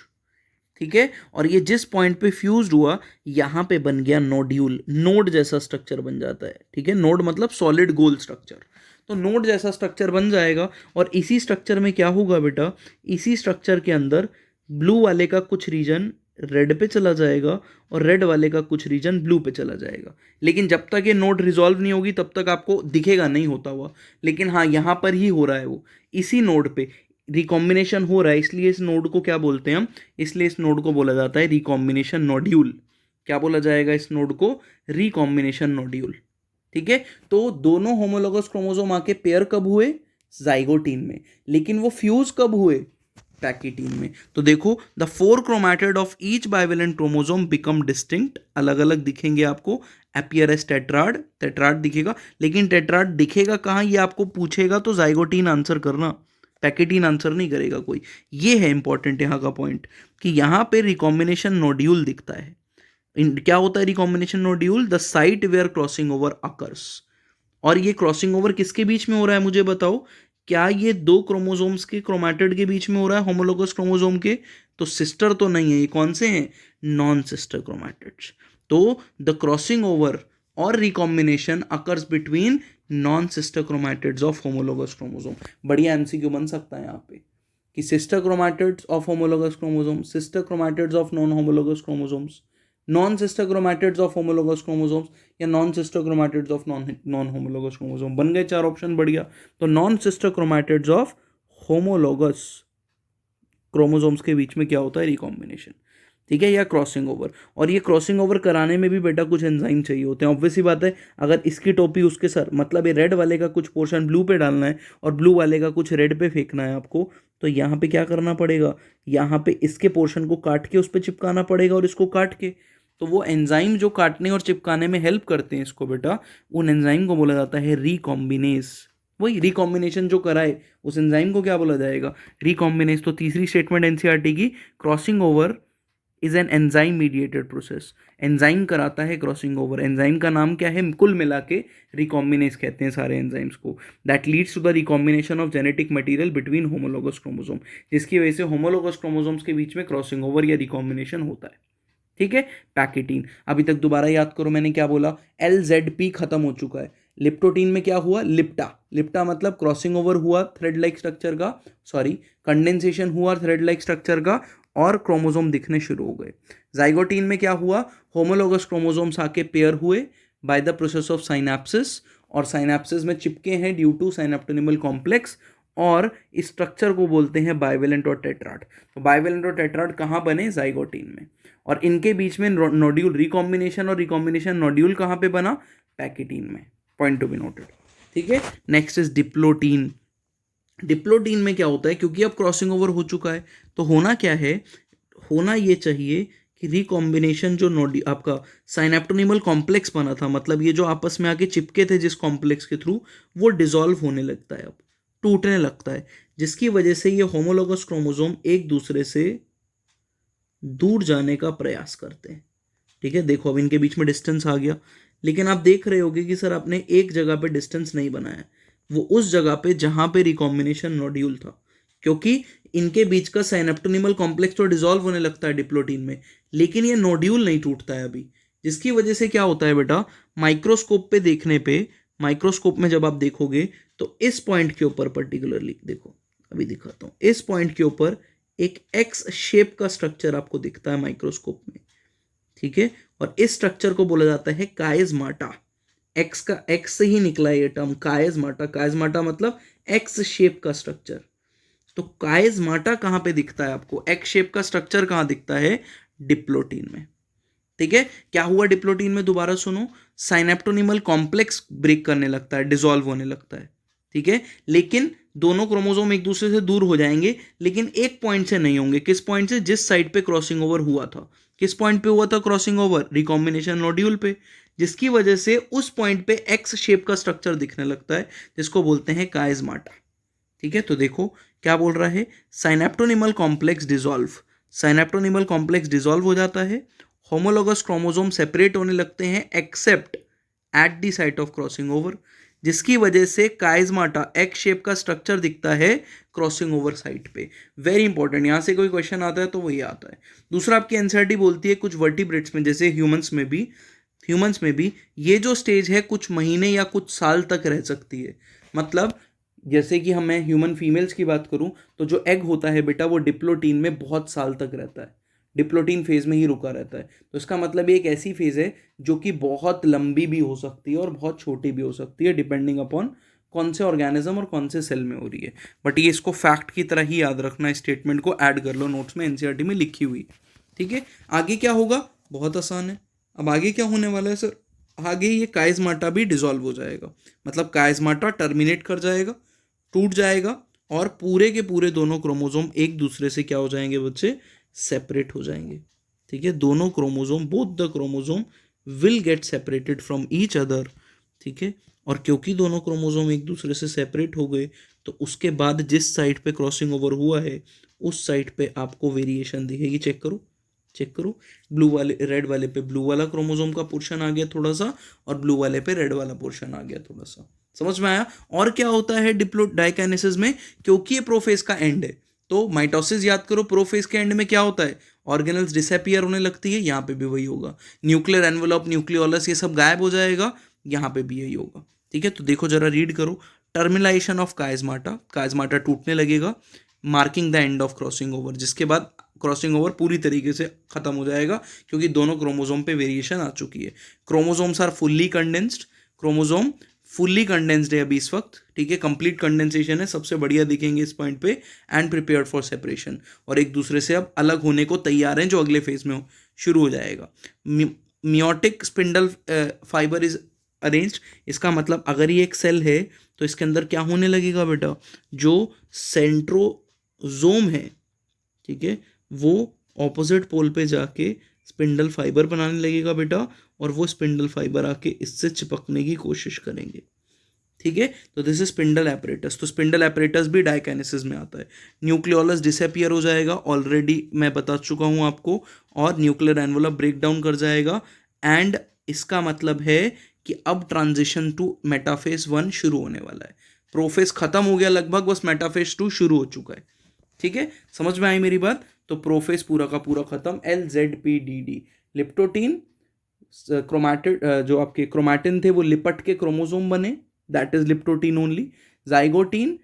ठीक है। और ये जिस पॉइंट पे फ्यूज्ड हुआ, यहां पे बन गया नोड्यूल, नोड जैसा स्ट्रक्चर बन जाता है, ठीक है। नोड मतलब सॉलिड गोल स्ट्रक्चर, तो नोड जैसा स्ट्रक्चर बन जाएगा। और इसी स्ट्रक्चर में क्या होगा बेटा, इसी स्ट्रक्चर के अंदर ब्लू वाले का कुछ रीजन रेड पे चला जाएगा और रेड वाले का कुछ रीजन ब्लू पे चला जाएगा। लेकिन जब तक ये नोड रिजॉल्व नहीं होगी तब तक आपको दिखेगा नहीं होता हुआ, लेकिन हाँ यहाँ पर ही हो रहा है, वो इसी नोड पे रिकॉम्बिनेशन हो रहा है, इसलिए इस नोड को क्या बोलते हैं हम, इसलिए इस नोड को बोला जाता है रिकॉम्बिनेशन नोड्यूल। क्या बोला जाएगा इस नोड को, रिकॉम्बिनेशन नोड्यूल, ठीक है। तो दोनों होमोलोगस क्रोमोसोम आके पेयर कब हुए, जाइगोटीन में, लेकिन वो फ्यूज कब हुए, पैकेटीन में। तो देखो, the 4 chromatid of each bivalent chromosome become distinct, अलग अलग दिखेंगे आपको, अपीयर एज टेट्राड, टेट्राड दिखेगा। लेकिन टेट्राड दिखेगा कहाँ, ये आपको पूछेगा तो जाइगोटीन आंसर करना, पैकेटीन आंसर नहीं करेगा कोई। ये है इंपॉर्टेंट यहाँ का पॉइंट, कि यहाँ पे रिकॉम्बिनेशन नोड्यूल दिखता है। क्या होता है recombination nodule, the site where crossing over occurs. और ये क्रॉसिंग ओवर किसके बीच में हो रहा है मुझे बताओ, क्या ये दो क्रोमोसोम्स के क्रोमैटिड के बीच में हो रहा है, होमोलोगस क्रोमोसोम के? तो सिस्टर तो नहीं है, ये कौन से हैं, नॉन सिस्टर क्रोमैटिड्स। तो द क्रॉसिंग ओवर और recombination occurs between non sister chromatids of homologous chromosome. बढ़िया एमसीक्यू बन सकता है यहाँ पे, कि sister chromatids of homologous chromosome, sister chromatids of non homologous chromosomes, non sister chromatids of homologous chromosomes, या non sister chromatids of non homologous chromosome. बन गए 4 ऑप्शन, बढ़िया। तो non sister chromatids of homologous chromosomes के बीच में क्या होता है, रिकॉम्बिनेशन, ठीक है, या क्रॉसिंग ओवर। और ये क्रॉसिंग ओवर कराने में भी बेटा कुछ एंजाइम चाहिए होते हैं, ऑब्वियस ही बात है। अगर इसकी टोपी उसके सर, मतलब ये रेड वाले का कुछ पोर्शन ब्लू पे डालना है और ब्लू वाले का कुछ रेड पे फेंकना है आपको, तो यहाँ पे क्या करना पड़ेगा, यहाँ पे इसके पोर्शन को काट के उस पर चिपकाना पड़ेगा और इसको काट के। तो वो एंजाइम जो काटने और चिपकाने में हेल्प करते हैं इसको बेटा, उन एंजाइम को बोला जाता है रिकॉम्बिनेस। वही रिकॉम्बिनेशन जो कराए उस एंजाइम को क्या बोला जाएगा, रिकॉम्बिनेस। तो तीसरी स्टेटमेंट एनसीईआरटी की, crossing over is an enzyme mediated process. Enzyme कराता है क्रॉसिंग ओवर, एंजाइम का नाम क्या है, कुल मिला के रिकॉम्बिनेस कहते हैं सारे एंजाइम्स को। That leads to the recombination of genetic material between homologous chromosome, जिसकी वजह से होमोलोगस क्रोमोसोम्स के बीच में क्रॉसिंग ओवर या रिकॉम्बिनेशन होता है, ठीक है। पैकेटीन, अभी तक दोबारा याद करो मैंने क्या बोला, LZP खत्म हो चुका है। लिप्टोटीन में क्या हुआ, लिप्टा, लिप्टा मतलब क्रॉसिंग ओवर हुआ थ्रेड लाइक स्ट्रक्चर का, सॉरी कंडेंसेशन हुआ थ्रेड लाइक स्ट्रक्चर का, और क्रोमोसोम दिखने शुरू हो गए। जाइगोटीन में क्या हुआ, होमोलोगस क्रोमोसोम्स आके पेयर हुए by the process of synapsis, और साइनेप्सिस में चिपके हैं ड्यू टू साइनेप्टोनिमल कॉम्प्लेक्स, और इस स्ट्रक्चर को बोलते हैं बाइवेलेंट और टेट्राड। तो बाइवेलेंट और टेट्राड कहाँ बने, जाइगोटीन में। और इनके बीच में नोड्यूल, रिकॉम्बिनेशन और रिकॉम्बिनेशन नोड्यूल कहाँ पे बना, पैकेटीन में। पॉइंट टू बी नोटेड, ठीक है। Next is diplotene. डिप्लोटीन में क्या होता है, क्योंकि अब क्रॉसिंग ओवर हो चुका है, तो होना क्या है, होना ये चाहिए कि रिकॉम्बिनेशन जो नोडी आपका साइनेप्टोनिमल कॉम्प्लेक्स बना था, मतलब ये जो आपस में आके चिपके थे जिस कॉम्प्लेक्स के थ्रू, वो डिसॉल्व होने लगता है, अब टूटने लगता है, जिसकी वजह से ये होमोलोगस क्रोमोसोम एक दूसरे से दूर जाने का प्रयास करते हैं, ठीक है। देखो अब इनके बीच में डिस्टेंस आ गया, लेकिन आप देख रहे होगे कि सर आपने एक जगह पे डिस्टेंस नहीं बनाया, वो उस जगह पे जहां पे रिकॉम्बिनेशन नोड्यूल था, क्योंकि इनके बीच का साइनेप्टोनिमल कॉम्प्लेक्स तो डिसॉल्व होने लगता है डिप्लोटीन में, लेकिन ये नोड्यूल नहीं टूटता है अभी, जिसकी वजह से क्या होता है बेटा, माइक्रोस्कोप पे देखने पे, माइक्रोस्कोप में जब आप देखोगे तो इस पॉइंट के ऊपर पर्टिकुलरली देखो, अभी दिखाता हूं, इस पॉइंट के ऊपर एक एक्स शेप का स्ट्रक्चर आपको दिखता है माइक्रोस्कोप में, ठीक है। और इस स्ट्रक्चर को बोला जाता है कायज़माटा। एक्स का, एक्स से ही निकला ये टर्म कायज़माटा। कायज़माटा मतलब एक्स शेप का स्ट्रक्चर। तो कायज़माटा कहाँ पे दिखता है आपको, एक्स शेप का स्ट्रक्चर कहाँ दिखता है, डिप्लोटीन में। ठीक है, क्या हुआ डिप्लोटीन में, दोबारा सुनो, साइनेप्टोनिमल कॉम्प्लेक्स ब्रेक करने लगता है, डिसॉल्व होने लगता है। ठीक है, लेकिन दोनों क्रोमोसोम एक दूसरे से दूर हो जाएंगे, लेकिन एक पॉइंट से नहीं होंगे। किस पॉइंट से, जिस साइड पे क्रॉसिंग ओवर हुआ था। किस पॉइंट पे हुआ था क्रॉसिंग ओवर, रिकॉम्बिनेशन नोड्यूल पे, जिसकी वजह से उस पॉइंट पे एक्स शेप का स्ट्रक्चर दिखने लगता है, जिसको बोलते हैं काइजमाटा। ठीक है, तो देखो क्या बोल रहा है, साइनेप्टोनिमल कॉम्प्लेक्स डिसॉल्व, साइनेप्टोनिमल कॉम्प्लेक्स डिसॉल्व हो जाता है, होमोलोगस क्रोमोसोम सेपरेट होने लगते हैं accept at the site of crossing over, जिसकी वजह से काइजमाटा एक्स शेप का स्ट्रक्चर दिखता है क्रॉसिंग ओवर साइट पे। वेरी इंपॉर्टेंट, यहां से कोई क्वेश्चन आता है तो वही आता है। दूसरा आपकी एनसीईआरटी बोलती है कुछ वर्टिब्रेट्स में, जैसे ह्यूमंस में भी ये जो स्टेज है कुछ महीने या कुछ साल तक रह सकती है। मतलब जैसे कि मैं ह्यूमन फीमेल्स की बात करूं तो जो एग होता है बेटा वो डिप्लोटीन में बहुत साल तक रहता है, डिप्लोटीन फेज में ही रुका रहता है। तो इसका मतलब ये एक ऐसी फेज है जो कि बहुत लंबी भी हो सकती है और बहुत छोटी भी हो सकती है, डिपेंडिंग अपॉन कौन से ऑर्गेनिज्म और कौन से सेल में हो रही है। बट ये इसको फैक्ट की तरह ही याद रखना, स्टेटमेंट को ऐड कर लो नोट्स में, एनसीईआरटी में लिखी हुई। ठीक है, आगे क्या होगा, बहुत आसान है। अब आगे क्या होने वाला है सर, आगे ये काइजमाटा भी डिसॉल्व हो जाएगा, मतलब काइजमाटा टर्मिनेट कर जाएगा, टूट जाएगा, और पूरे के पूरे दोनों क्रोमोसोम एक दूसरे से क्या हो जाएंगे बच्चे, सेपरेट हो जाएंगे। ठीक है, दोनों chromosome, both the chromosome will get separated from each other. ठीक है, और क्योंकि दोनों क्रोमोसोम एक दूसरे से सेपरेट हो गए, तो उसके बाद जिस साइड पे क्रॉसिंग ओवर हुआ है उस साइड पे आपको वेरिएशन दिखेगी। चेक करो, ब्लू वाले, रेड वाले पे ब्लू वाला क्रोमोसोम का पोर्शन आ गया थोड़ा सा, और ब्लू वाले पे रेड वाला पोर्शन आ गया थोड़ा सा। समझ में आया। और क्या होता है डिप्लो डाइकाइनेसिस में, क्योंकि ये प्रोफेज का एंड है, तो माइटोसिस याद करो, प्रोफेज के एंड में क्या होता है, ऑर्गेनल्स डिसअपियर होने लगती है, यहाँ पे भी वही होगा, न्यूक्लियर एनवेलप, न्यूक्लियोलस, ये सब गायब हो जाएगा, यहाँ पे भी यही होगा। ठीक है, तो देखो जरा रीड करो, टर्मिनेशन ऑफ काइजमाटा, काइजमाटा टूटने लगेगा, marking the end of crossing over, जिसके बाद क्रॉसिंग ओवर पूरी तरीके से खत्म हो जाएगा, क्योंकि दोनों क्रोमोसोम पे वेरिएशन आ चुकी है। Chromosomes are fully condensed, chromosome fully condensed है अभी इस वक्त। ठीक है, कंप्लीट कंडेंसेशन है, सबसे बढ़िया दिखेंगे इस पॉइंट पे, एंड प्रिपेयर्ड फॉर सेपरेशन, और एक दूसरे से अब अलग होने को तैयार हैं, जो अगले फेज में शुरू हो जाएगा। Meiotic spindle fibre is arranged, इसका मतलब अगर ये एक सेल है तो इसके अंदर क्या होने लगेगा बेटा, जो सेंट्रोजोम है, ठीक है, वो ऑपोजिट पोल पे जाके स्पिंडल फाइबर बनाने लगेगा बेटा, और वो स्पिंडल फाइबर आके इससे चिपकने की कोशिश करेंगे। ठीक है, तो दिस इज स्पिंडल एपरेटस। तो स्पिंडल एपरेटस भी डाइकाइनेसिस में आता है। न्यूक्लियोलस डिसअपियर हो जाएगा, ऑलरेडी मैं बता चुका हूं आपको, और न्यूक्लियर एनवेलप ब्रेक डाउन कर जाएगा, एंड इसका मतलब है कि अब ट्रांजिशन टू मेटाफेज 1 शुरू होने वाला है। प्रोफेज खत्म हो गया लगभग, बस मेटाफेज 2 शुरू हो चुका है। ठीक है, समझ में आई मेरी बात। तो प्रोफेज पूरा का पूरा खत्म। LZPDD, लिप्टोटीन, क्रोमैटिड, जो आपके क्रोमैटिन थे वो लिपट के क्रोमोसोम बने, that is leptotene only. Zygotene,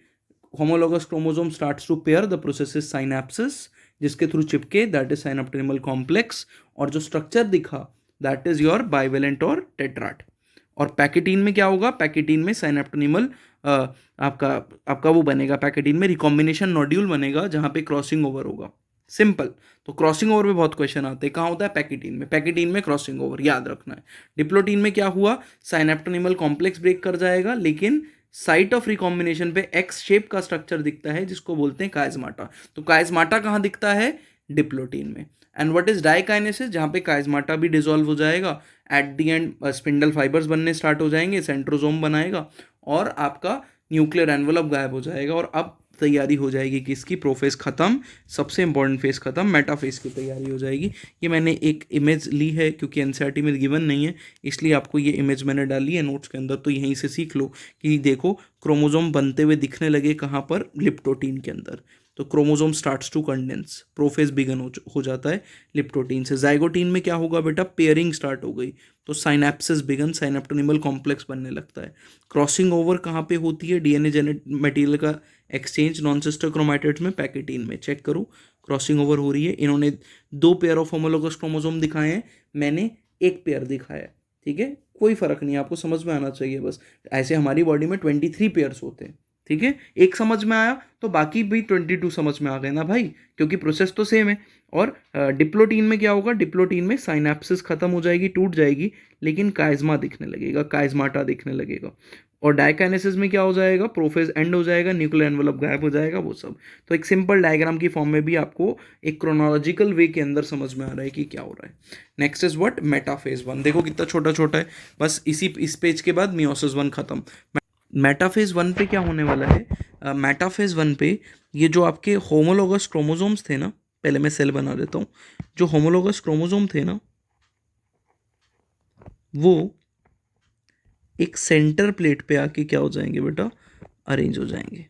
homologous chromosome starts to pair, the process is synapsis, जिसके थ्रू चिपके, दैट इज साइनेप्टोनिमल कॉम्प्लेक्स, और जो स्ट्रक्चर दिखा दैट इज योर बाइवेलेंट और टेट्राट। और पैकेटीन में क्या होगा, पैकेटीन में साइनेप्टोनिमल आपका आपका वो बनेगा, पैकेटीन में रिकॉम्बिनेशन नोड्यूल बनेगा, जहां पे क्रॉसिंग ओवर होगा। सिंपल। तो क्रॉसिंग ओवर में बहुत क्वेश्चन आते हैं, कहाँ होता है, पैकेटीन में क्रॉसिंग ओवर याद रखना है। डिप्लोटीन में क्या हुआ, साइनेप्टोनिमल कॉम्प्लेक्स ब्रेक कर जाएगा, लेकिन साइट ऑफ रिकॉम्बिनेशन पे एक्स शेप का स्ट्रक्चर दिखता है, जिसको बोलते हैं काइजमाटा। तो काइजमाटा कहाँ दिखता है, डिप्लोटीन में। एंड व्हाट इज डाइकाइनेसिस, जहाँ पे काइजमाटा भी डिसॉल्व हो जाएगा, at the and spindle fibres बनने स्टार्ट हो जाएंगे, सेंट्रोजोम बनाएगा, और आपका न्यूक्लियर एनवेलप गायब हो जाएगा, और अब तैयारी हो जाएगी कि इसकी प्रोफेज खत्म, सबसे इंपॉर्टेंट फेज खत्म, मेटाफेज की तैयारी हो जाएगी। ये मैंने एक इमेज ली है, क्योंकि एनसीईआरटी में गिवन नहीं है, इसलिए आपको ये इमेज मैंने डाली है नोट्स के अंदर, तो यहीं से सीख लो कि देखो क्रोमोसोम बनते हुए दिखने लगे कहाँ पर, लिप्टोटीन के अंदर। तो chromosome starts to condense, prophase begin हो जाता है लिप्टोटीन से। जाइगोटीन में क्या होगा बेटा, पेयरिंग स्टार्ट हो गई, तो साइनेप्सिस बिगन, साइनेप्टोनिमल कॉम्प्लेक्स बनने लगता है। क्रॉसिंग ओवर कहाँ पे होती है, डीएनए जेनेट मटेरियल का एक्सचेंज नॉन सिस्टर क्रोमैटिड्स में, पैकेटीन में। चेक करो, क्रॉसिंग ओवर हो रही है। इन्होंने 2 पेयर ऑफ होमोलोगस क्रोमोसोम दिखाए हैं, मैंने 1 पेयर दिखाया है। ठीक है, कोई फर्क नहीं, आपको समझ में आना चाहिए बस। ऐसे हमारी बॉडी में 23 पेयर्स होते हैं। ठीक है, एक समझ में आया तो बाकी भी 22 समझ में आ गए ना भाई, क्योंकि प्रोसेस तो सेम है। और डिप्लोटीन में क्या होगा, डिप्लोटीन में साइनेप्सिस खत्म हो जाएगी, टूट जाएगी, लेकिन काइज़्मा दिखने लगेगा, काइज़माटा दिखने लगेगा। और डायकाइनेसिस में क्या हो जाएगा, प्रोफेज एंड हो जाएगा, न्यूक्लियर एनवलप गायब हो जाएगा, वो सब। तो एक सिंपल डायग्राम की फॉर्म में भी आपको एक क्रोनोलॉजिकल वे के अंदर समझ में आ रहा है कि क्या हो रहा है। Next is what, metaphase one. देखो कितना छोटा छोटा है, बस इस पेज के बाद मियोसिस वन खत्म। मेटाफेज वन पे क्या होने वाला है, मेटाफेज वन पे ये जो आपके होमोलोगस क्रोमोसोम्स थे ना, पहले मैं सेल बना देता हूँ, जो होमोलोगस क्रोमोसोम थे ना वो एक सेंटर प्लेट पे आके क्या हो जाएंगे बेटा, अरेंज हो जाएंगे।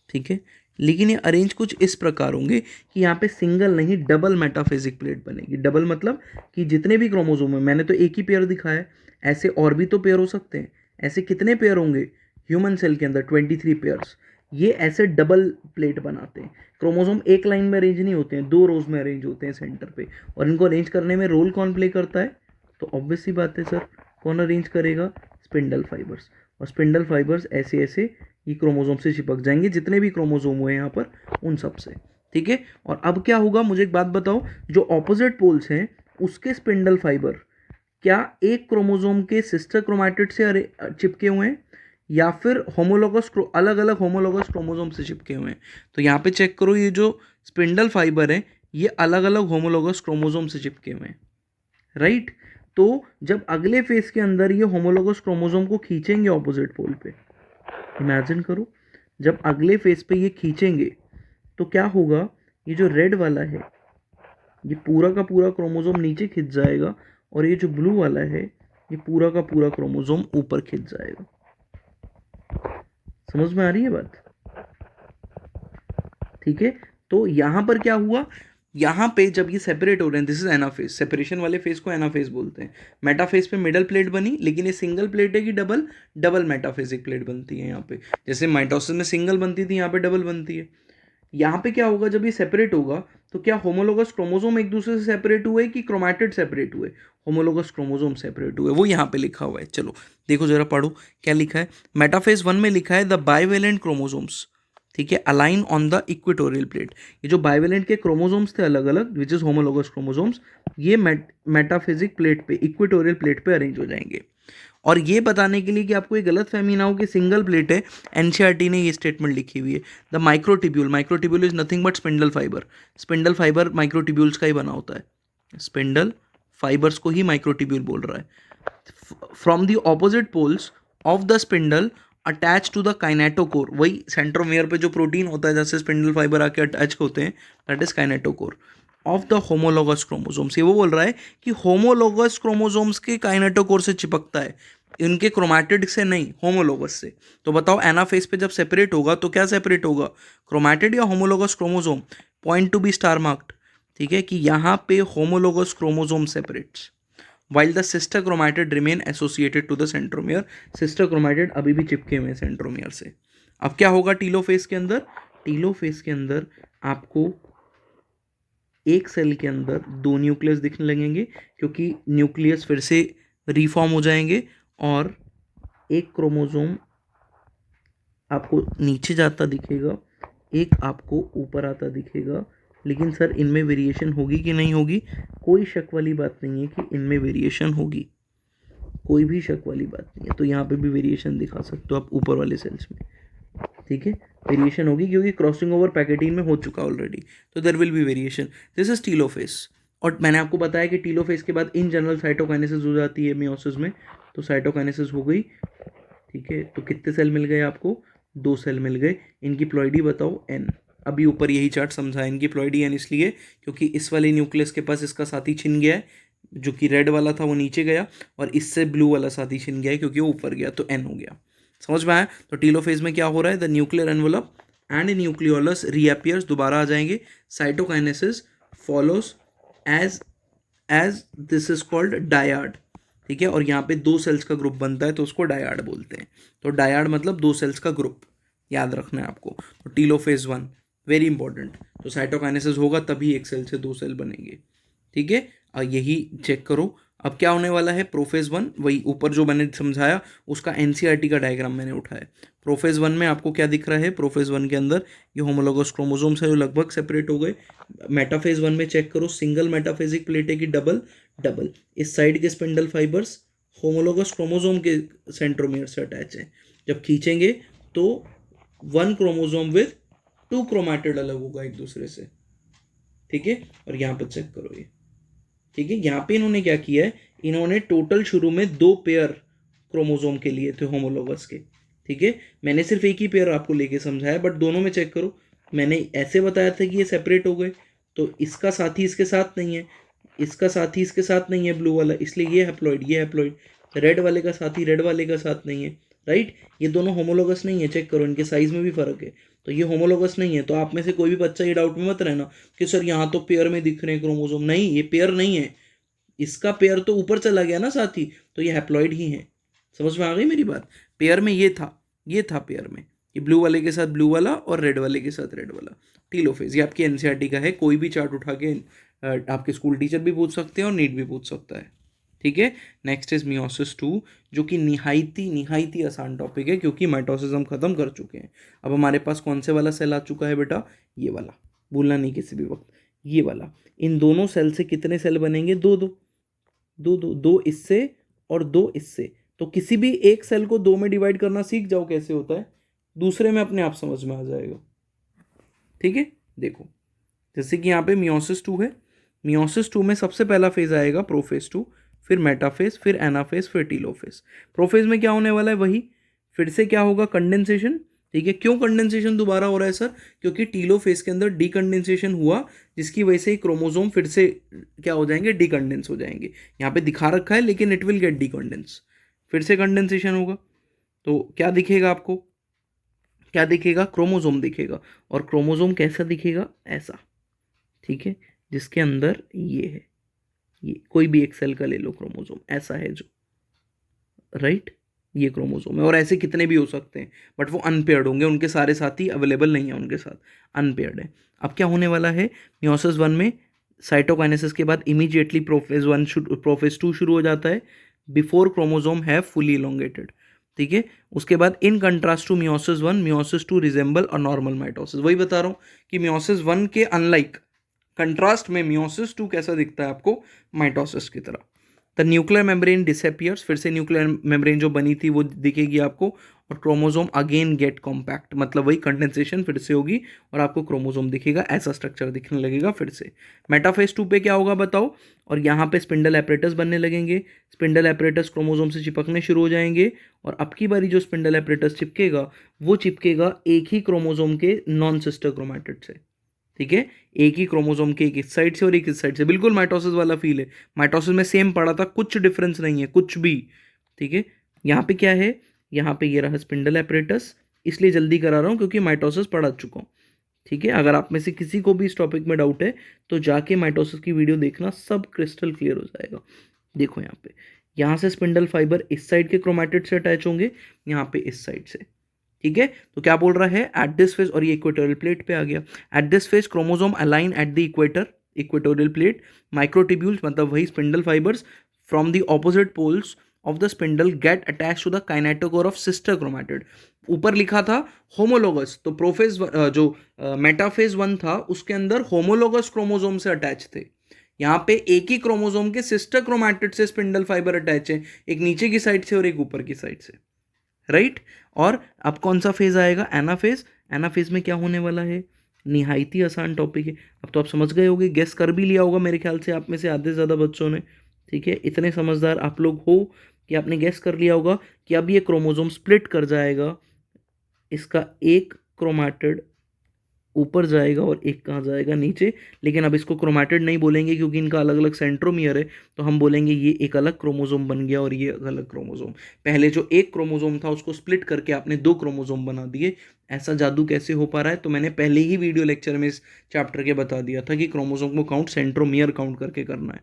ठीक है, लेकिन ये अरेंज कुछ इस प्रकार होंगे कि यहाँ पे सिंगल नहीं डबल मेटाफेजिक प्लेट बनेगी। डबल मतलब कि जितने भी क्रोमोसोम है, मैंने तो एक ही पेयर दिखाया है, ऐसे और भी तो पेयर हो सकते हैं। ऐसे कितने पेयर होंगे ह्यूमन सेल के अंदर, 23 पेयर्स। ये ऐसे डबल प्लेट बनाते हैं। क्रोमोसोम एक लाइन में अरेंज नहीं होते हैं, 2 रोज में अरेंज होते हैं सेंटर पे। और इनको अरेंज करने में रोल कौन प्ले करता है, तो ऑब्वियस सी बात है सर, कौन अरेंज करेगा, स्पिंडल फाइबर्स। और स्पिंडल फाइबर्स ऐसे ऐसे ये क्रोमोसोम से चिपक जाएंगे, जितने भी क्रोमोसोम हुए यहाँ पर उन सब से। ठीक है, और अब क्या होगा, मुझे एक बात बताओ, जो ऑपोजिट पोल्स हैं उसके स्पिंडल फाइबर क्या एक क्रोमोसोम के सिस्टर क्रोमैटिड से चिपके हुए हैं, या फिर होमोलोगस अलग अलग होमोलोगस क्रोमोसोम से चिपके हुए हैं। तो यहाँ पे चेक करो, ये जो स्पिंडल फाइबर है ये अलग अलग होमोलोगस क्रोमोसोम से चिपके हुए हैं, राइट। तो जब अगले फेज के अंदर ये होमोलोगस क्रोमोसोम को खींचेंगे ऑपोजिट पोल पे, इमेजिन करो, जब अगले फेज पे ये खींचेंगे तो क्या होगा, ये जो रेड वाला है ये पूरा का पूरा क्रोमोसोम नीचे खिंच जाएगा, और ये जो ब्लू वाला है ये पूरा का पूरा क्रोमोसोम ऊपर खिंच जाएगा। समझ में आ रही है बात, ठीक है। तो यहां पर क्या हुआ, यहाँ पे जब ये सेपरेट हो रहे हैं, दिस इज एनाफेज, सेपरेशन वाले फेज को एनाफेज बोलते हैं। मेटाफेज पे मिडल प्लेट बनी, लेकिन ये सिंगल प्लेट है कि डबल, डबल मेटाफेजिक प्लेट बनती है यहाँ पे। जैसे माइटोसिस में सिंगल बनती थी, यहाँ पे डबल बनती है। यहाँ पे क्या होगा, जब ये सेपरेट होगा तो क्या होमोलोगस क्रोमोसोम एक दूसरे से सेपरेट हुए कि क्रोमैटिड सेपरेट हुए, होमोलोगस क्रोमोसोम सेपरेट हुए, वो यहाँ पे लिखा हुआ है। चलो देखो जरा पढ़ो क्या लिखा है। मेटाफेज वन में लिखा है द बाइवेलेंट क्रोमोसोम्स, ठीक है, align on the equatorial plate. ये जो बाइवेलेंट के क्रोमोसोम्स थे अलग अलग, विच इज होमोलोगस क्रोमोसोम्स, ये मेटाफिजिक प्लेट पे, इक्वेटोरियल प्लेट पे अरेंज हो जाएंगे। और ये बताने के लिए कि आपको ये गलत फहमी ना हो कि सिंगल प्लेट है, एनसीईआरटी ने ये स्टेटमेंट लिखी हुई है, the microtubule, microtubule is nothing but spindle fibre. Spindle fibre microtubules का ही बना होता है, स्पिंडल फाइबर्स को ही माइक्रोटिब्यूल बोल रहा है। From the opposite poles of the spindle attach to the kinetochore, वही सेंट्रोमियर पे जो प्रोटीन होता है जैसे स्पिंडल फाइबर आके अटैच होते हैं, that is kinetochore of the homologous chromosomes. ये वो बोल रहा है कि होमोलोगस क्रोमोसोम्स के काइनेटोकोर से चिपकता है, इनके क्रोमैटिड से नहीं, होमोलोगस से। तो बताओ एनाफेज पे जब सेपरेट होगा तो क्या सेपरेट होगा, क्रोमैटिड या homologous chromosome, point to be star marked. ठीक है, कि यहाँ पे homologous chromosome separates while the sister chromatid remain associated to the centromere। sister chromatid अभी भी चिपके हुए हैं सेंट्रोमियर से। अब क्या होगा टीलोफेज के अंदर, टीलोफेज के अंदर आपको एक सेल के अंदर 2 न्यूक्लियस दिखने लगेंगे, क्योंकि न्यूक्लियस फिर से रिफॉर्म हो जाएंगे, और एक क्रोमोसोम आपको नीचे जाता दिखेगा, एक आपको ऊपर आता दिखेगा। लेकिन सर इनमें वेरिएशन होगी कि नहीं होगी, कोई शक वाली बात नहीं है कि इनमें वेरिएशन होगी, कोई भी शक वाली बात नहीं है। तो यहाँ पे भी वेरिएशन दिखा सकते हो आप ऊपर वाले सेल्स में, ठीक है, वेरिएशन होगी क्योंकि क्रॉसिंग ओवर पैकेटीन में हो चुका ऑलरेडी, तो there will be variation. This is telophase. और मैंने आपको बताया कि टीलोफेज के बाद इन जनरल साइटोकाइनेसिस हो जाती है मियोसिस में, तो साइटोकाइनेसिस हो गई, ठीक है। तो कितने सेल मिल गए आपको, 2 सेल मिल गए। इनकी प्लॉइडी बताओ n, अभी ऊपर यही चार्ट समझा, इनकी प्लॉइडी n इसलिए क्योंकि इस वाले न्यूक्लियस के पास इसका साथी छिन गया है, जो कि रेड वाला था वो नीचे गया, और इससे ब्लू वाला साथी छिन गया है क्योंकि वो ऊपर गया, तो n हो गया। समझ में आया। तो टीलोफेज में क्या हो रहा है, the nuclear envelope and nucleolus reappears, दोबारा आ जाएंगे। Cytokinesis follows as as this is called dyad, ठीक है। और यहाँ पे 2 सेल्स का ग्रुप बनता है तो उसको डायाड बोलते हैं। तो डायाड मतलब 2 सेल्स का ग्रुप, याद रखना है आपको। तो टीलोफेज 1 वेरी इंपॉर्टेंट। तो साइटोकाइनेसिस होगा तभी एक सेल से 2 सेल बनेंगे, ठीक है। यही चेक करो। अब क्या होने वाला है, प्रोफेज 1 वही ऊपर जो मैंने समझाया उसका एनसीईआरटी का डायग्राम मैंने उठाया। प्रोफेज 1 में आपको क्या दिख रहा है, प्रोफेज 1 के अंदर ये होमोलोगस क्रोमोसोम्स है जो लगभग सेपरेट हो गए। मेटाफेज 1 में चेक करो, सिंगल मेटाफेजिक प्लेट है कि डबल, डबल। इस साइड के स्पिंडल फाइबर्स होमोलोगस क्रोमोसोम के सेंट्रोमियर से अटैच है। जब खींचेंगे तो 1 क्रोमोसोम विद 2 क्रोमैटिड अलग होगा एक दूसरे से, ठीक है। और यहाँ पर चेक करो ये, ठीक है। यहाँ पे इन्होंने क्या किया है, इन्होंने टोटल शुरू में 2 पेयर क्रोमोसोम के लिए थे होमोलोगस के, ठीक है। मैंने सिर्फ एक ही पेयर आपको लेके समझाया, बट दोनों में चेक करो, मैंने ऐसे बताया था कि ये सेपरेट हो गए, तो इसका साथी इसके साथ नहीं है, इसका साथी इसके साथ नहीं है ब्लू वाला, इसलिए ये हैप्लॉइड, ये हैप्लॉइड। रेड वाले का साथी रेड वाले का साथ नहीं है, राइट। ये दोनों होमोलोगस नहीं है, चेक करो इनके साइज में भी फर्क है, तो ये होमोलोगस नहीं है। तो आप में से कोई भी बच्चा ये डाउट में मत रहना कि सर यहाँ तो पेयर में दिख रहे हैं क्रोमोसोम, नहीं, ये पेयर नहीं है, इसका पेयर तो ऊपर चला गया ना साथी, तो ये हैप्लॉइड ही है। समझ में आ गई मेरी बात, पेयर में ये था पेयर में, ये ब्लू वाले के साथ ब्लू वाला और रेड वाले के साथ रेड वाला। टीलोफेज, ये आपकी एनसीईआरटी का है, कोई भी चार्ट उठा के आपके स्कूल टीचर भी पूछ सकते हैं और नीट भी पूछ सकता है, ठीक है। नेक्स्ट इज मियोसिस 2, जो कि निहायती आसान टॉपिक है, क्योंकि माइटोसिस हम खत्म कर चुके हैं। अब हमारे पास कौन से वाला सेल आ चुका है बेटा, ये वाला, भूलना नहीं किसी भी वक्त, ये वाला। इन दोनों सेल से कितने सेल बनेंगे, दो दो दो दो दो इससे और दो इससे। तो किसी भी एक सेल को 2 में डिवाइड करना सीख जाओ कैसे होता है, दूसरे में अपने आप समझ में आ जाएगा, ठीक है। देखो, जैसे कि यहाँ पे मियोसिस 2 है, मियोसिस 2 में सबसे पहला फेज आएगा प्रोफेज 2, फिर मेटाफेज, फिर एनाफेज, फिर टीलोफेज। प्रोफेज में क्या होने वाला है, वही फिर से क्या होगा, कंडेंसेशन, ठीक है। क्यों कंडेंसेशन दोबारा हो रहा है सर, क्योंकि टीलोफेज के अंदर डीकंडेंसेशन हुआ, जिसकी वजह से क्रोमोसोम फिर से क्या हो जाएंगे, डीकंडेंस हो जाएंगे। यहाँ पे दिखा रखा है लेकिन इट विल गेट डीकंडेंस, फिर से कंडेंसेशन होगा। तो क्या दिखेगा आपको, क्या दिखेगा, क्रोमोसोम दिखेगा। और क्रोमोसोम कैसा दिखेगा, ऐसा, ठीक है, जिसके अंदर ये है, ये कोई भी एक सेल का ले लो क्रोमोसोम, ऐसा है जो, राइट, ये क्रोमोसोम है। और ऐसे कितने भी हो सकते हैं, बट वो अनपेयर्ड होंगे, उनके सारे साथी अवेलेबल नहीं है उनके साथ, अनपेयर्ड है। अब क्या होने वाला है, मियोसिस 1 में साइटोकाइनेसिस के बाद इमीडिएटली प्रोफेज 2 शुरू हो जाता है, before chromosome have fully elongated, ठीक है। उसके बाद in contrast to meiosis 1, meiosis 2 resemble और नॉर्मल माइटोसिस। वही बता रहा हूँ कि मियोसिस 1 के अनलाइक, कंट्रास्ट में मियोसिस 2 कैसा दिखता है आपको, माइटोसिस की तरह। द न्यूक्लियर मेम्ब्रेन डिसअपियर्स, फिर से न्यूक्लियर मेम्ब्रेन जो बनी थी वो दिखेगी आपको, और क्रोमोसोम अगेन गेट कॉम्पैक्ट, मतलब वही कंडेंसेशन फिर से होगी और आपको क्रोमोसोम दिखेगा, ऐसा स्ट्रक्चर दिखने लगेगा फिर से। मेटाफेज 2 पे क्या होगा बताओ, और यहाँ पे स्पिंडल एपरेटस बनने लगेंगे, स्पिंडल एपरेटस क्रोमोसोम से चिपकने शुरू हो जाएंगे, और अब की बारी जो स्पिंडल एपरेटस चिपकेगा वो चिपकेगा एक ही क्रोमोसोम के नॉन सिस्टर क्रोमैटिड से, ठीक है। एक ही क्रोमोसोम के, एक इस साइड से और एक इस साइड से, बिल्कुल माइटोसिस वाला फील है, माइटोसिस में सेम पड़ा था, कुछ डिफरेंस नहीं है कुछ भी, ठीक है। यहाँ पे क्या है, यहाँ पे ये रहा स्पिंडल एपरेटस, इसलिए जल्दी करा रहा हूँ क्योंकि माइटोसिस पढ़ा चुका हूँ, ठीक है। अगर आप में से किसी को भी इस टॉपिक में डाउट है तो जाके माइटोसिस की वीडियो देखना, सब क्रिस्टल क्लियर हो जाएगा। देखो यहाँ पे, यहाँ से स्पिंडल फाइबर इस साइड के क्रोमैटिड से अटैच होंगे, यहाँ पे इस साइड से, ठीक है। तो क्या बोल रहा है, एट दिस फेज, और ये इक्वेटोरियल प्लेट पे आ गया, at this phase chromosome align at the equator, equatorial plate, microtubules मतलब वही spindle fibres from the opposite poles of the spindle get attach to the kinetochore of sister chromatid. ऊपर लिखा था होमोलोगस, तो prophase जो मेटाफेज 1 था उसके अंदर होमोलोगस क्रोमोसोम से अटैच थे, यहाँ पे एक ही क्रोमोसोम के सिस्टर क्रोमैटिड से स्पिंडल फाइबर अटैच है, एक नीचे की साइड से और एक ऊपर की साइड से, राइट। और अब कौन सा फेज आएगा, एनाफेज। एनाफेज में क्या होने वाला है, निहायती आसान टॉपिक है, अब तो आप समझ गए होगे, गेस कर भी लिया होगा मेरे ख्याल से आप में से आधे से ज़्यादा बच्चों ने, ठीक है। इतने समझदार आप लोग हो कि आपने गेस कर लिया होगा कि अब ये क्रोमोसोम स्प्लिट कर जाएगा, इसका एक क्रोमैटिड ऊपर जाएगा और एक कहाँ जाएगा, नीचे। लेकिन अब इसको क्रोमैटिड नहीं बोलेंगे क्योंकि इनका अलग अलग सेंट्रोमियर है, तो हम बोलेंगे ये एक अलग क्रोमोसोम बन गया और ये अलग क्रोमोसोम। पहले जो एक क्रोमोसोम था उसको स्प्लिट करके आपने 2 क्रोमोसोम बना दिए, ऐसा जादू कैसे हो पा रहा है, तो मैंने पहले ही वीडियो लेक्चर में इस चैप्टर के बता दिया था कि क्रोमोसोम को काउंट सेंट्रोमियर काउंट करके करना है,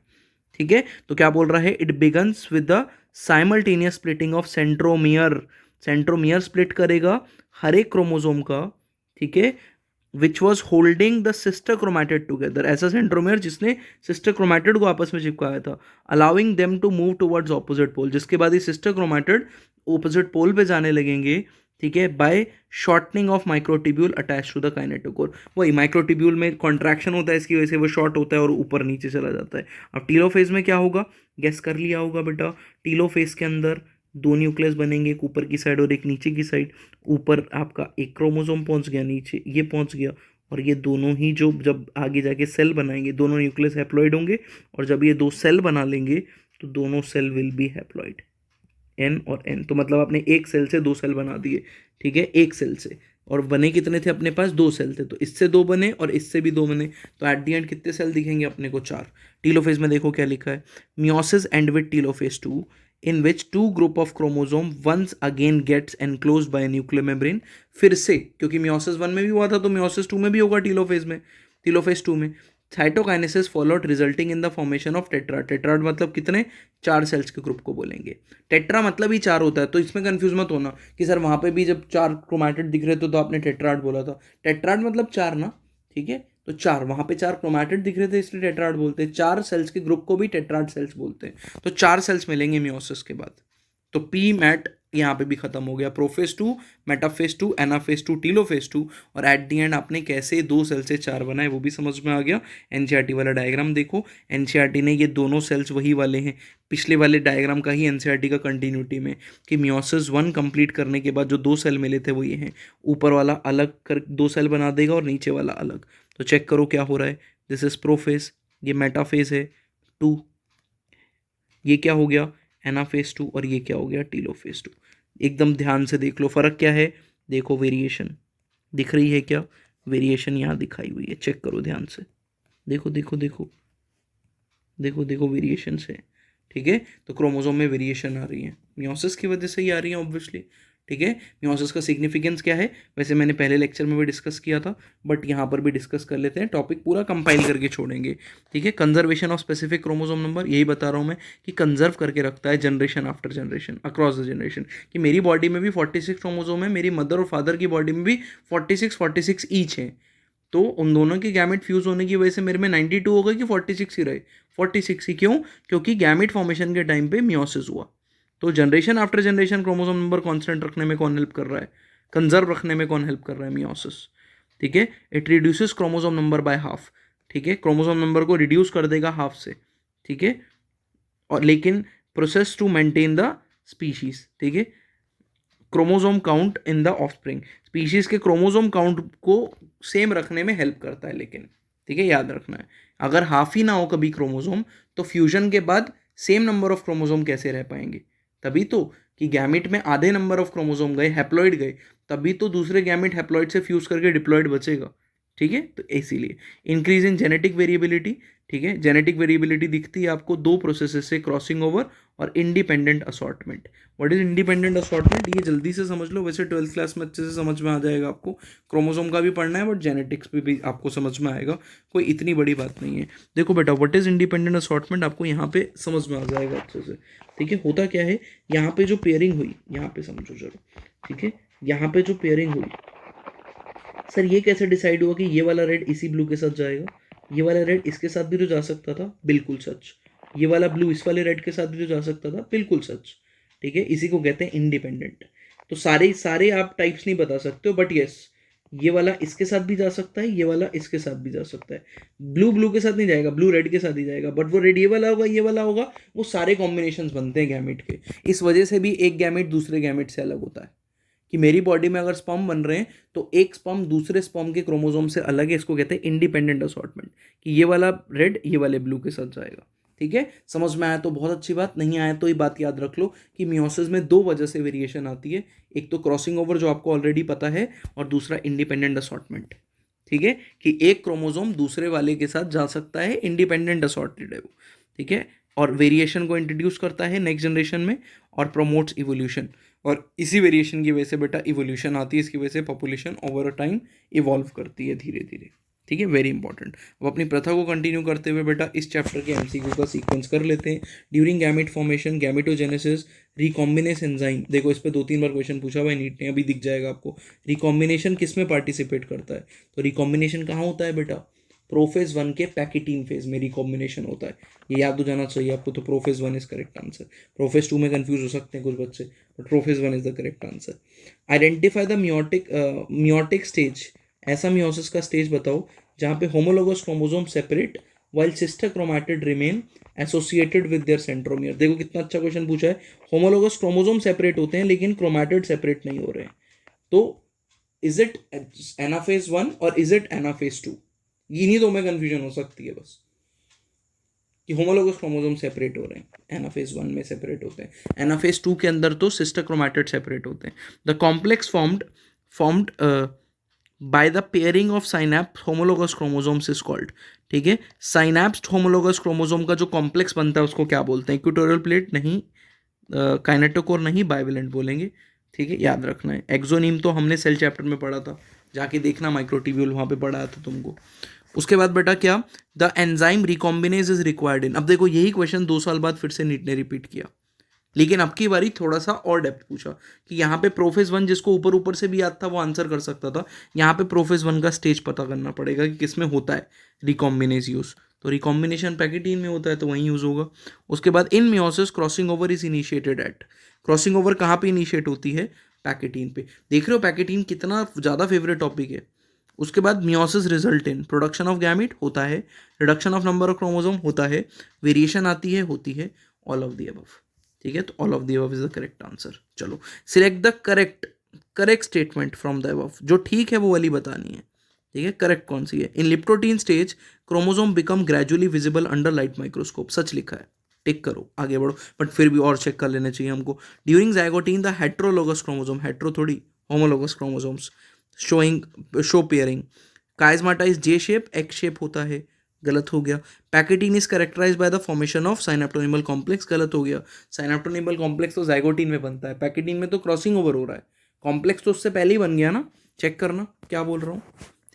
ठीक है। तो क्या बोल रहा है, it begins with the simultaneous splitting of centromere, centromere split करेगा हर एक क्रोमोसोम का, ठीक है, which was holding the sister chromatid together, ऐसा सेंट्रोमेयर जिसने सिस्टर क्रोमैटिड को आपस में चिपकाया था, allowing them to move towards opposite pole, जिसके बाद ये सिस्टर क्रोमैटिड ऑपोजिट पोल पे जाने लगेंगे, ठीक है, by shortening of microtubule attach to the kinetochore. वही माइक्रोटिब्यूल में कॉन्ट्रैक्शन होता है, इसकी वजह से वो शॉर्ट होता है और ऊपर नीचे चला जाता है। अब टीलोफेज में क्या होगा, गेस कर लिया होगा बेटा, टीलोफेज के अंदर दो न्यूक्लियस बनेंगे, एक ऊपर की साइड और एक नीचे की साइड। ऊपर आपका एक क्रोमोसोम पहुंच गया, नीचे ये पहुंच गया, और ये दोनों ही जो जब आगे जाके सेल बनाएंगे दोनों न्यूक्लियस हैप्लॉइड होंगे, और जब ये दो सेल बना लेंगे तो दोनों cell will be haploid, n और एन। तो मतलब आपने एक सेल से दो सेल बना दिए, ठीक है, एक सेल से, और बने कितने थे अपने पास, दो सेल थे, तो इससे दो बने और इससे भी दो बने, तो एट दी एंड कितने सेल दिखेंगे अपने को, चार। टीलोफेज में देखो क्या लिखा है, meiosis and with telophase 2 in which two group of chromosome once again gets enclosed by a nuclear membrane। फिर से, क्योंकि मियोसिस 1 में भी हुआ था तो मियोसिस 2 में भी होगा, टीलोफेज में, टीलोफेज 2 में cytokinesis followed resulting in the formation of tetrad. Tetrad मतलब कितने, चार सेल्स के ग्रुप को बोलेंगे। टेट्रा मतलब ही चार होता है, तो इसमें कंफ्यूज मत होना कि सर वहाँ पे भी जब चार क्रोमैटिड दिख रहे थे तो आपने टेट्राड बोला था। टेट्राड मतलब चार ना, ठीक है, तो चार, वहाँ पे चार क्रोमैटिड दिख रहे थे इसलिए टेट्राड बोलते हैं। चार सेल्स के ग्रुप को भी टेट्राड सेल्स बोलते हैं। तो चार सेल्स मिलेंगे मियोसिस के बाद। तो पी मैट यहाँ पे भी खत्म हो गया, प्रोफेज 2, मेटाफेज 2, एनाफेज 2, टीलोफेज 2, और एट दी एंड आपने कैसे दो सेल से चार बनाए वो भी समझ में आ गया। एनसीईआरटी वाला डायग्राम देखो, एनसीईआरटी ने ये दोनों सेल्स वही वाले हैं, पिछले वाले डायग्राम का ही एनसीईआरटी का कंटिन्यूटी में, कि मियोसिस 1 कंप्लीट करने के बाद जो दो सेल मिले थे वो ये हैं, ऊपर वाला अलग कर दो सेल बना देगा और नीचे वाला अलग। तो चेक करो क्या हो रहा है, दिस इज प्रोफेज, ये मेटाफेज है 2, ये क्या हो गया एनाफेज 2, और ये क्या हो गया टीलोफेज 2। एकदम ध्यान से देख लो फर्क क्या है, देखो वेरिएशन दिख रही है क्या, वेरिएशन यहाँ दिखाई हुई है, चेक करो ध्यान से, देखो देखो देखो देखो देखो वेरिएशन है, ठीक है। तो क्रोमोसोम में वेरिएशन आ रही है, मियोसिस की वजह से ही आ रही है ऑब्वियसली, ठीक है। मियोसिस का सिग्निफिकेंस क्या है, वैसे मैंने पहले लेक्चर में भी डिस्कस किया था, बट यहाँ पर भी डिस्कस कर लेते हैं, टॉपिक पूरा कंपाइल करके छोड़ेंगे, ठीक है। Conservation of specific chromosome number, यही बता रहा हूँ मैं कि कंजर्व करके रखता है generation after generation, across the generation, कि मेरी बॉडी में भी 46 क्रोमोसोम है, मेरी मदर और फादर की बॉडी में भी 46 ईच है, तो उन दोनों के गैमेट फ्यूज होने की वजह से मेरे में 92 हो गए कि 46 ही रहे, 46 ही क्यों, क्योंकि गैमेट फॉर्मेशन के टाइम पे मियोसिस हुआ। तो generation after generation chromosome number constant रखने में कौन हेल्प कर रहा है, कंजर्व रखने में कौन हेल्प कर रहा है, मियोसिस, ठीक है। It reduces chromosome number by half, ठीक है, क्रोमोसोम नंबर को रिड्यूस कर देगा हाफ से, ठीक है, और लेकिन process to maintain the species, ठीक है, chromosome count in the offspring, species के क्रोमोसोम काउंट को सेम रखने में हेल्प करता है, लेकिन ठीक है, याद रखना है, अगर हाफ ही ना हो कभी क्रोमोसोम तो फ्यूजन के बाद सेम नंबर ऑफ क्रोमोसोम कैसे रह पाएंगे, तभी तो कि गैमिट में आधे नंबर ऑफ क्रोमोसोम गए, हैप्लॉइड गए, तभी तो दूसरे गैमिट हैप्लॉइड से फ्यूज करके डिप्लॉइड बचेगा, ठीक है। तो इसीलिए इंक्रीज इन जेनेटिक वेरिएबिलिटी, ठीक है, जेनेटिक वेरिएबिलिटी दिखती है आपको दो प्रोसेसेस से, क्रॉसिंग ओवर और independent assortment. What is independent assortment, ये जल्दी से समझ लो, वैसे 12th क्लास में अच्छे से समझ में आ जाएगा आपको, क्रोमोसोम का भी पढ़ना है बट जेनेटिक्स भी आपको समझ में आएगा, कोई इतनी बड़ी बात नहीं है। देखो बेटा, व्हाट इज इंडिपेंडेंट असॉर्टमेंट आपको यहाँ पे समझ में आ जाएगा अच्छे से, ठीक है। होता क्या है, यहाँ पे जो पेयरिंग हुई, यहाँ पे समझो जरूर, ठीक है, यहाँ पे जो पेयरिंग हुई, सर ये कैसे डिसाइड हुआ कि ये वाला रेड इसी ब्लू के साथ जाएगा, ये वाला रेड इसके साथ भी तो जा सकता था, बिल्कुल सच, ये वाला ब्लू इस वाले रेड के साथ भी तो जा सकता था, बिल्कुल सच, ठीक है, इसी को कहते हैं इंडिपेंडेंट। तो सारे सारे आप टाइप्स नहीं बता सकते हो, बट यस, ये वाला इसके साथ भी जा सकता है, ये वाला इसके साथ भी जा सकता है, ब्लू ब्लू के साथ नहीं जाएगा, ब्लू रेड के साथ ही जाएगा, बट वो रेड ये वाला होगा, ये वाला होगा, वो सारे कॉम्बिनेशन बनते हैं गैमेट के। इस वजह से भी एक गैमेट दूसरे गैमेट से अलग होता है, कि मेरी बॉडी में अगर स्पर्म बन रहे हैं तो एक स्पर्म दूसरे स्पर्म के क्रोमोसोम से अलग है, इसको कहते हैं इंडिपेंडेंट असॉर्टमेंट, कि ये वाला रेड ये वाले ब्लू के साथ जाएगा, ठीक है। समझ में आया तो बहुत अच्छी बात, नहीं आया तो ये बात याद रख लो कि मियोसिस में दो वजह से वेरिएशन आती है, एक तो क्रॉसिंग ओवर जो आपको ऑलरेडी पता है, और दूसरा इंडिपेंडेंट असॉर्टमेंट, ठीक है, कि एक क्रोमोसोम दूसरे वाले के साथ जा सकता है, इंडिपेंडेंट असॉर्टेड है वो, ठीक है, और वेरिएशन को इंट्रोड्यूस करता है नेक्स्ट जनरेशन में और प्रमोट्स इवोल्यूशन, और इसी वेरिएशन की वजह से बेटा इवोल्यूशन आती है, इसकी वजह से पॉपुलेशन ओवर टाइम इवॉल्व करती है धीरे धीरे, ठीक है, वेरी इंपॉर्टेंट। अब अपनी प्रथा को कंटिन्यू करते हुए बेटा इस चैप्टर के एमसीक्यू का सीक्वेंस कर लेते हैं। During gamete formation, gametogenesis, recombinase enzyme, देखो इस पे 2-3 बार क्वेश्चन पूछा हुआ है नीट ने, अभी दिख जाएगा आपको। रिकॉम्बिनेशन किस में पार्टिसिपेट करता है, तो रिकॉम्बिनेशन कहाँ होता है बेटा, प्रोफेज 1 के पैकेटीन फेज में रिकॉम्बिनेशन होता है, ये याद हो जाना चाहिए आपको। तो prophase 1 is correct answer. Prophase 2 में कंफ्यूज हो सकते हैं कुछ बच्चे, but prophase 1 is the correct answer. Identify the meiotic stage, ऐसा मियोसिस का स्टेज बताओ जहाँ पे homologous chromosome separate while sister chromatid remain associated with their centromere. देखो कितना अच्छा क्वेश्चन पूछा है, होमोलोगस क्रोमोसोम सेपरेट होते हैं लेकिन क्रोमैटिड सेपरेट नहीं हो रहे हैं, तो इज इट एनाफेज 1 और इज इट एनाफेज 2, इन्हीं दो में कंफ्यूजन हो सकती है बस, कि होमोलोगस क्रोमोसोम सेपरेट हो रहे हैं, एनाफेज 1 में सेपरेट होते हैं, एनाफेज 2 के अंदर तो सिस्टर क्रोमैटिड सेपरेट होते हैं। The complex formed by the pairing of synapse homologous chromosomes is called, ठीक है। साइनैप्स्ड होमोलोगस क्रोमोसोम का जो कॉम्प्लेक्स बनता है उसको क्या बोलते हैं, इक्वेटोरियल प्लेट नहीं, काइनेटोकोर नहीं, बाइवेलेंट बोलेंगे, ठीक है, याद रखना है। एक्सोनीम तो हमने सेल चैप्टर में पढ़ा था, जाके देखना, माइक्रोट्यूब्यूल वहाँ पे पढ़ाया था तुमको। उसके बाद बेटा क्या, the enzyme recombinase is required in, अब देखो यही क्वेश्चन 2 साल बाद फिर से नीट ने रिपीट किया, लेकिन अब की बारी थोड़ा सा और डेप्थ पूछा कि यहाँ पे प्रोफेज 1 जिसको ऊपर ऊपर से भी याद था वो आंसर कर सकता था, यहाँ पे प्रोफेज 1 का स्टेज पता करना पड़ेगा कि किस में होता है रिकॉम्बिनेज यूज, तो रिकॉम्बिनेशन पैकेटीन में होता है तो वहीं यूज होगा। उसके बाद in meiosis crossing over is initiated at, crossing over कहाँ पे इनिशिएट होती है, पैकेटीन पे। देख रहे हो पैकेटीन कितना ज़्यादा फेवरेट टॉपिक है। उसके बाद meiosis result in production of gamete होता है, reduction of number of chromosome होता है, वेरिएशन आती है, होती है, ऑल ऑफ द अबव, ठीक है। तो all of the above is the correct answer. चलो select the correct statement from the above, जो ठीक है वो वाली बतानी है, ठीक है। करेक्ट कौन सी है, in leptotene stage chromosome become gradually visible under light microscope, सच लिखा है, टिक करो, आगे बढ़ो, बट फिर भी और चेक कर लेना चाहिए हमको। During zygotene the heterologous chromosome, hetero थोड़ी, homologous chromosomes show pairing, chiasmata is J shape, X shape होता है, गलत हो गया। Pachytene is characterise by the formation of synaptonemal complex, गलत हो गया। साइनेप्टोनिमल कॉम्प्लेक्स तो जाइगोटीन में बनता है, पैकेटीन में तो क्रॉसिंग ओवर हो रहा है, कॉम्प्लेक्स तो उससे पहले ही बन गया ना, चेक करना क्या बोल रहा हूँ,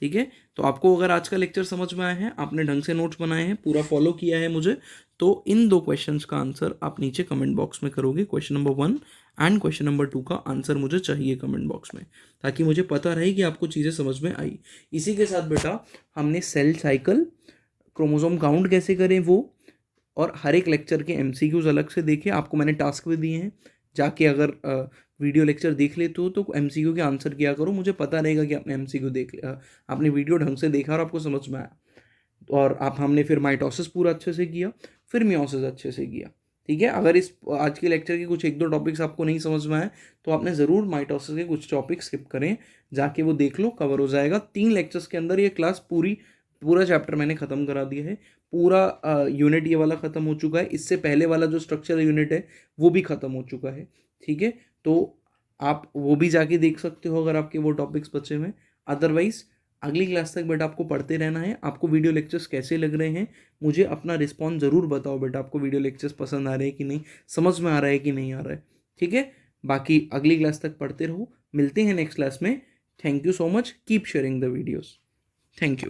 ठीक है। तो आपको अगर आज का लेक्चर समझ में आया है, आपने ढंग से नोट्स बनाए हैं, पूरा फॉलो किया है मुझे, तो इन 2 क्वेश्चंस का आंसर आप नीचे कमेंट बॉक्स में करोगे। Question number 1 and question number 2 का आंसर मुझे चाहिए कमेंट बॉक्स में, ताकि मुझे पता रहे कि आपको चीज़ें समझ में आई। इसी के साथ बेटा हमने सेल साइकिल, क्रोमोसोम काउंट कैसे करें वो, और हर एक लेक्चर के एमसीक्यूज अलग से देखे, आपको मैंने टास्क भी दिए हैं, जाके अगर वीडियो लेक्चर देख लेते हो तो एमसीक्यू के आंसर किया करो, मुझे पता रहेगा कि आपने एमसीक्यू देख लिया, आपने वीडियो ढंग से देखा और आपको समझ में आया। और आप हमने फिर माइटोसिस पूरा अच्छे से किया, फिर मियोसिस अच्छे से किया, ठीक है। अगर इस आज के लेक्चर के कुछ 1-2 टॉपिक्स आपको नहीं समझ में आए तो आपने ज़रूर माइटोसिस के कुछ टॉपिक स्किप करें, जाके वो देख लो, कवर हो जाएगा। 3 लेक्चर्स के अंदर ये क्लास पूरा चैप्टर मैंने ख़त्म करा दिया है, पूरा यूनिट ये वाला ख़त्म हो चुका है, इससे पहले वाला जो स्ट्रक्चरल यूनिट है वो भी ख़त्म हो चुका है, ठीक है। तो आप वो भी जाके देख सकते हो अगर आपके वो टॉपिक्स बचे हुए। अदरवाइज अगली क्लास तक बेटा आपको पढ़ते रहना है। आपको वीडियो लेक्चर्स कैसे लग रहे हैं मुझे अपना रिस्पॉन्स ज़रूर बताओ बेटा, आपको वीडियो लेक्चर्स पसंद आ रहे हैं कि नहीं, समझ में आ रहा है कि नहीं आ रहा है, ठीक है। बाकी अगली क्लास तक पढ़ते रहो, मिलते हैं नेक्स्ट क्लास में। Thank you so much, keep sharing the videos, thank you.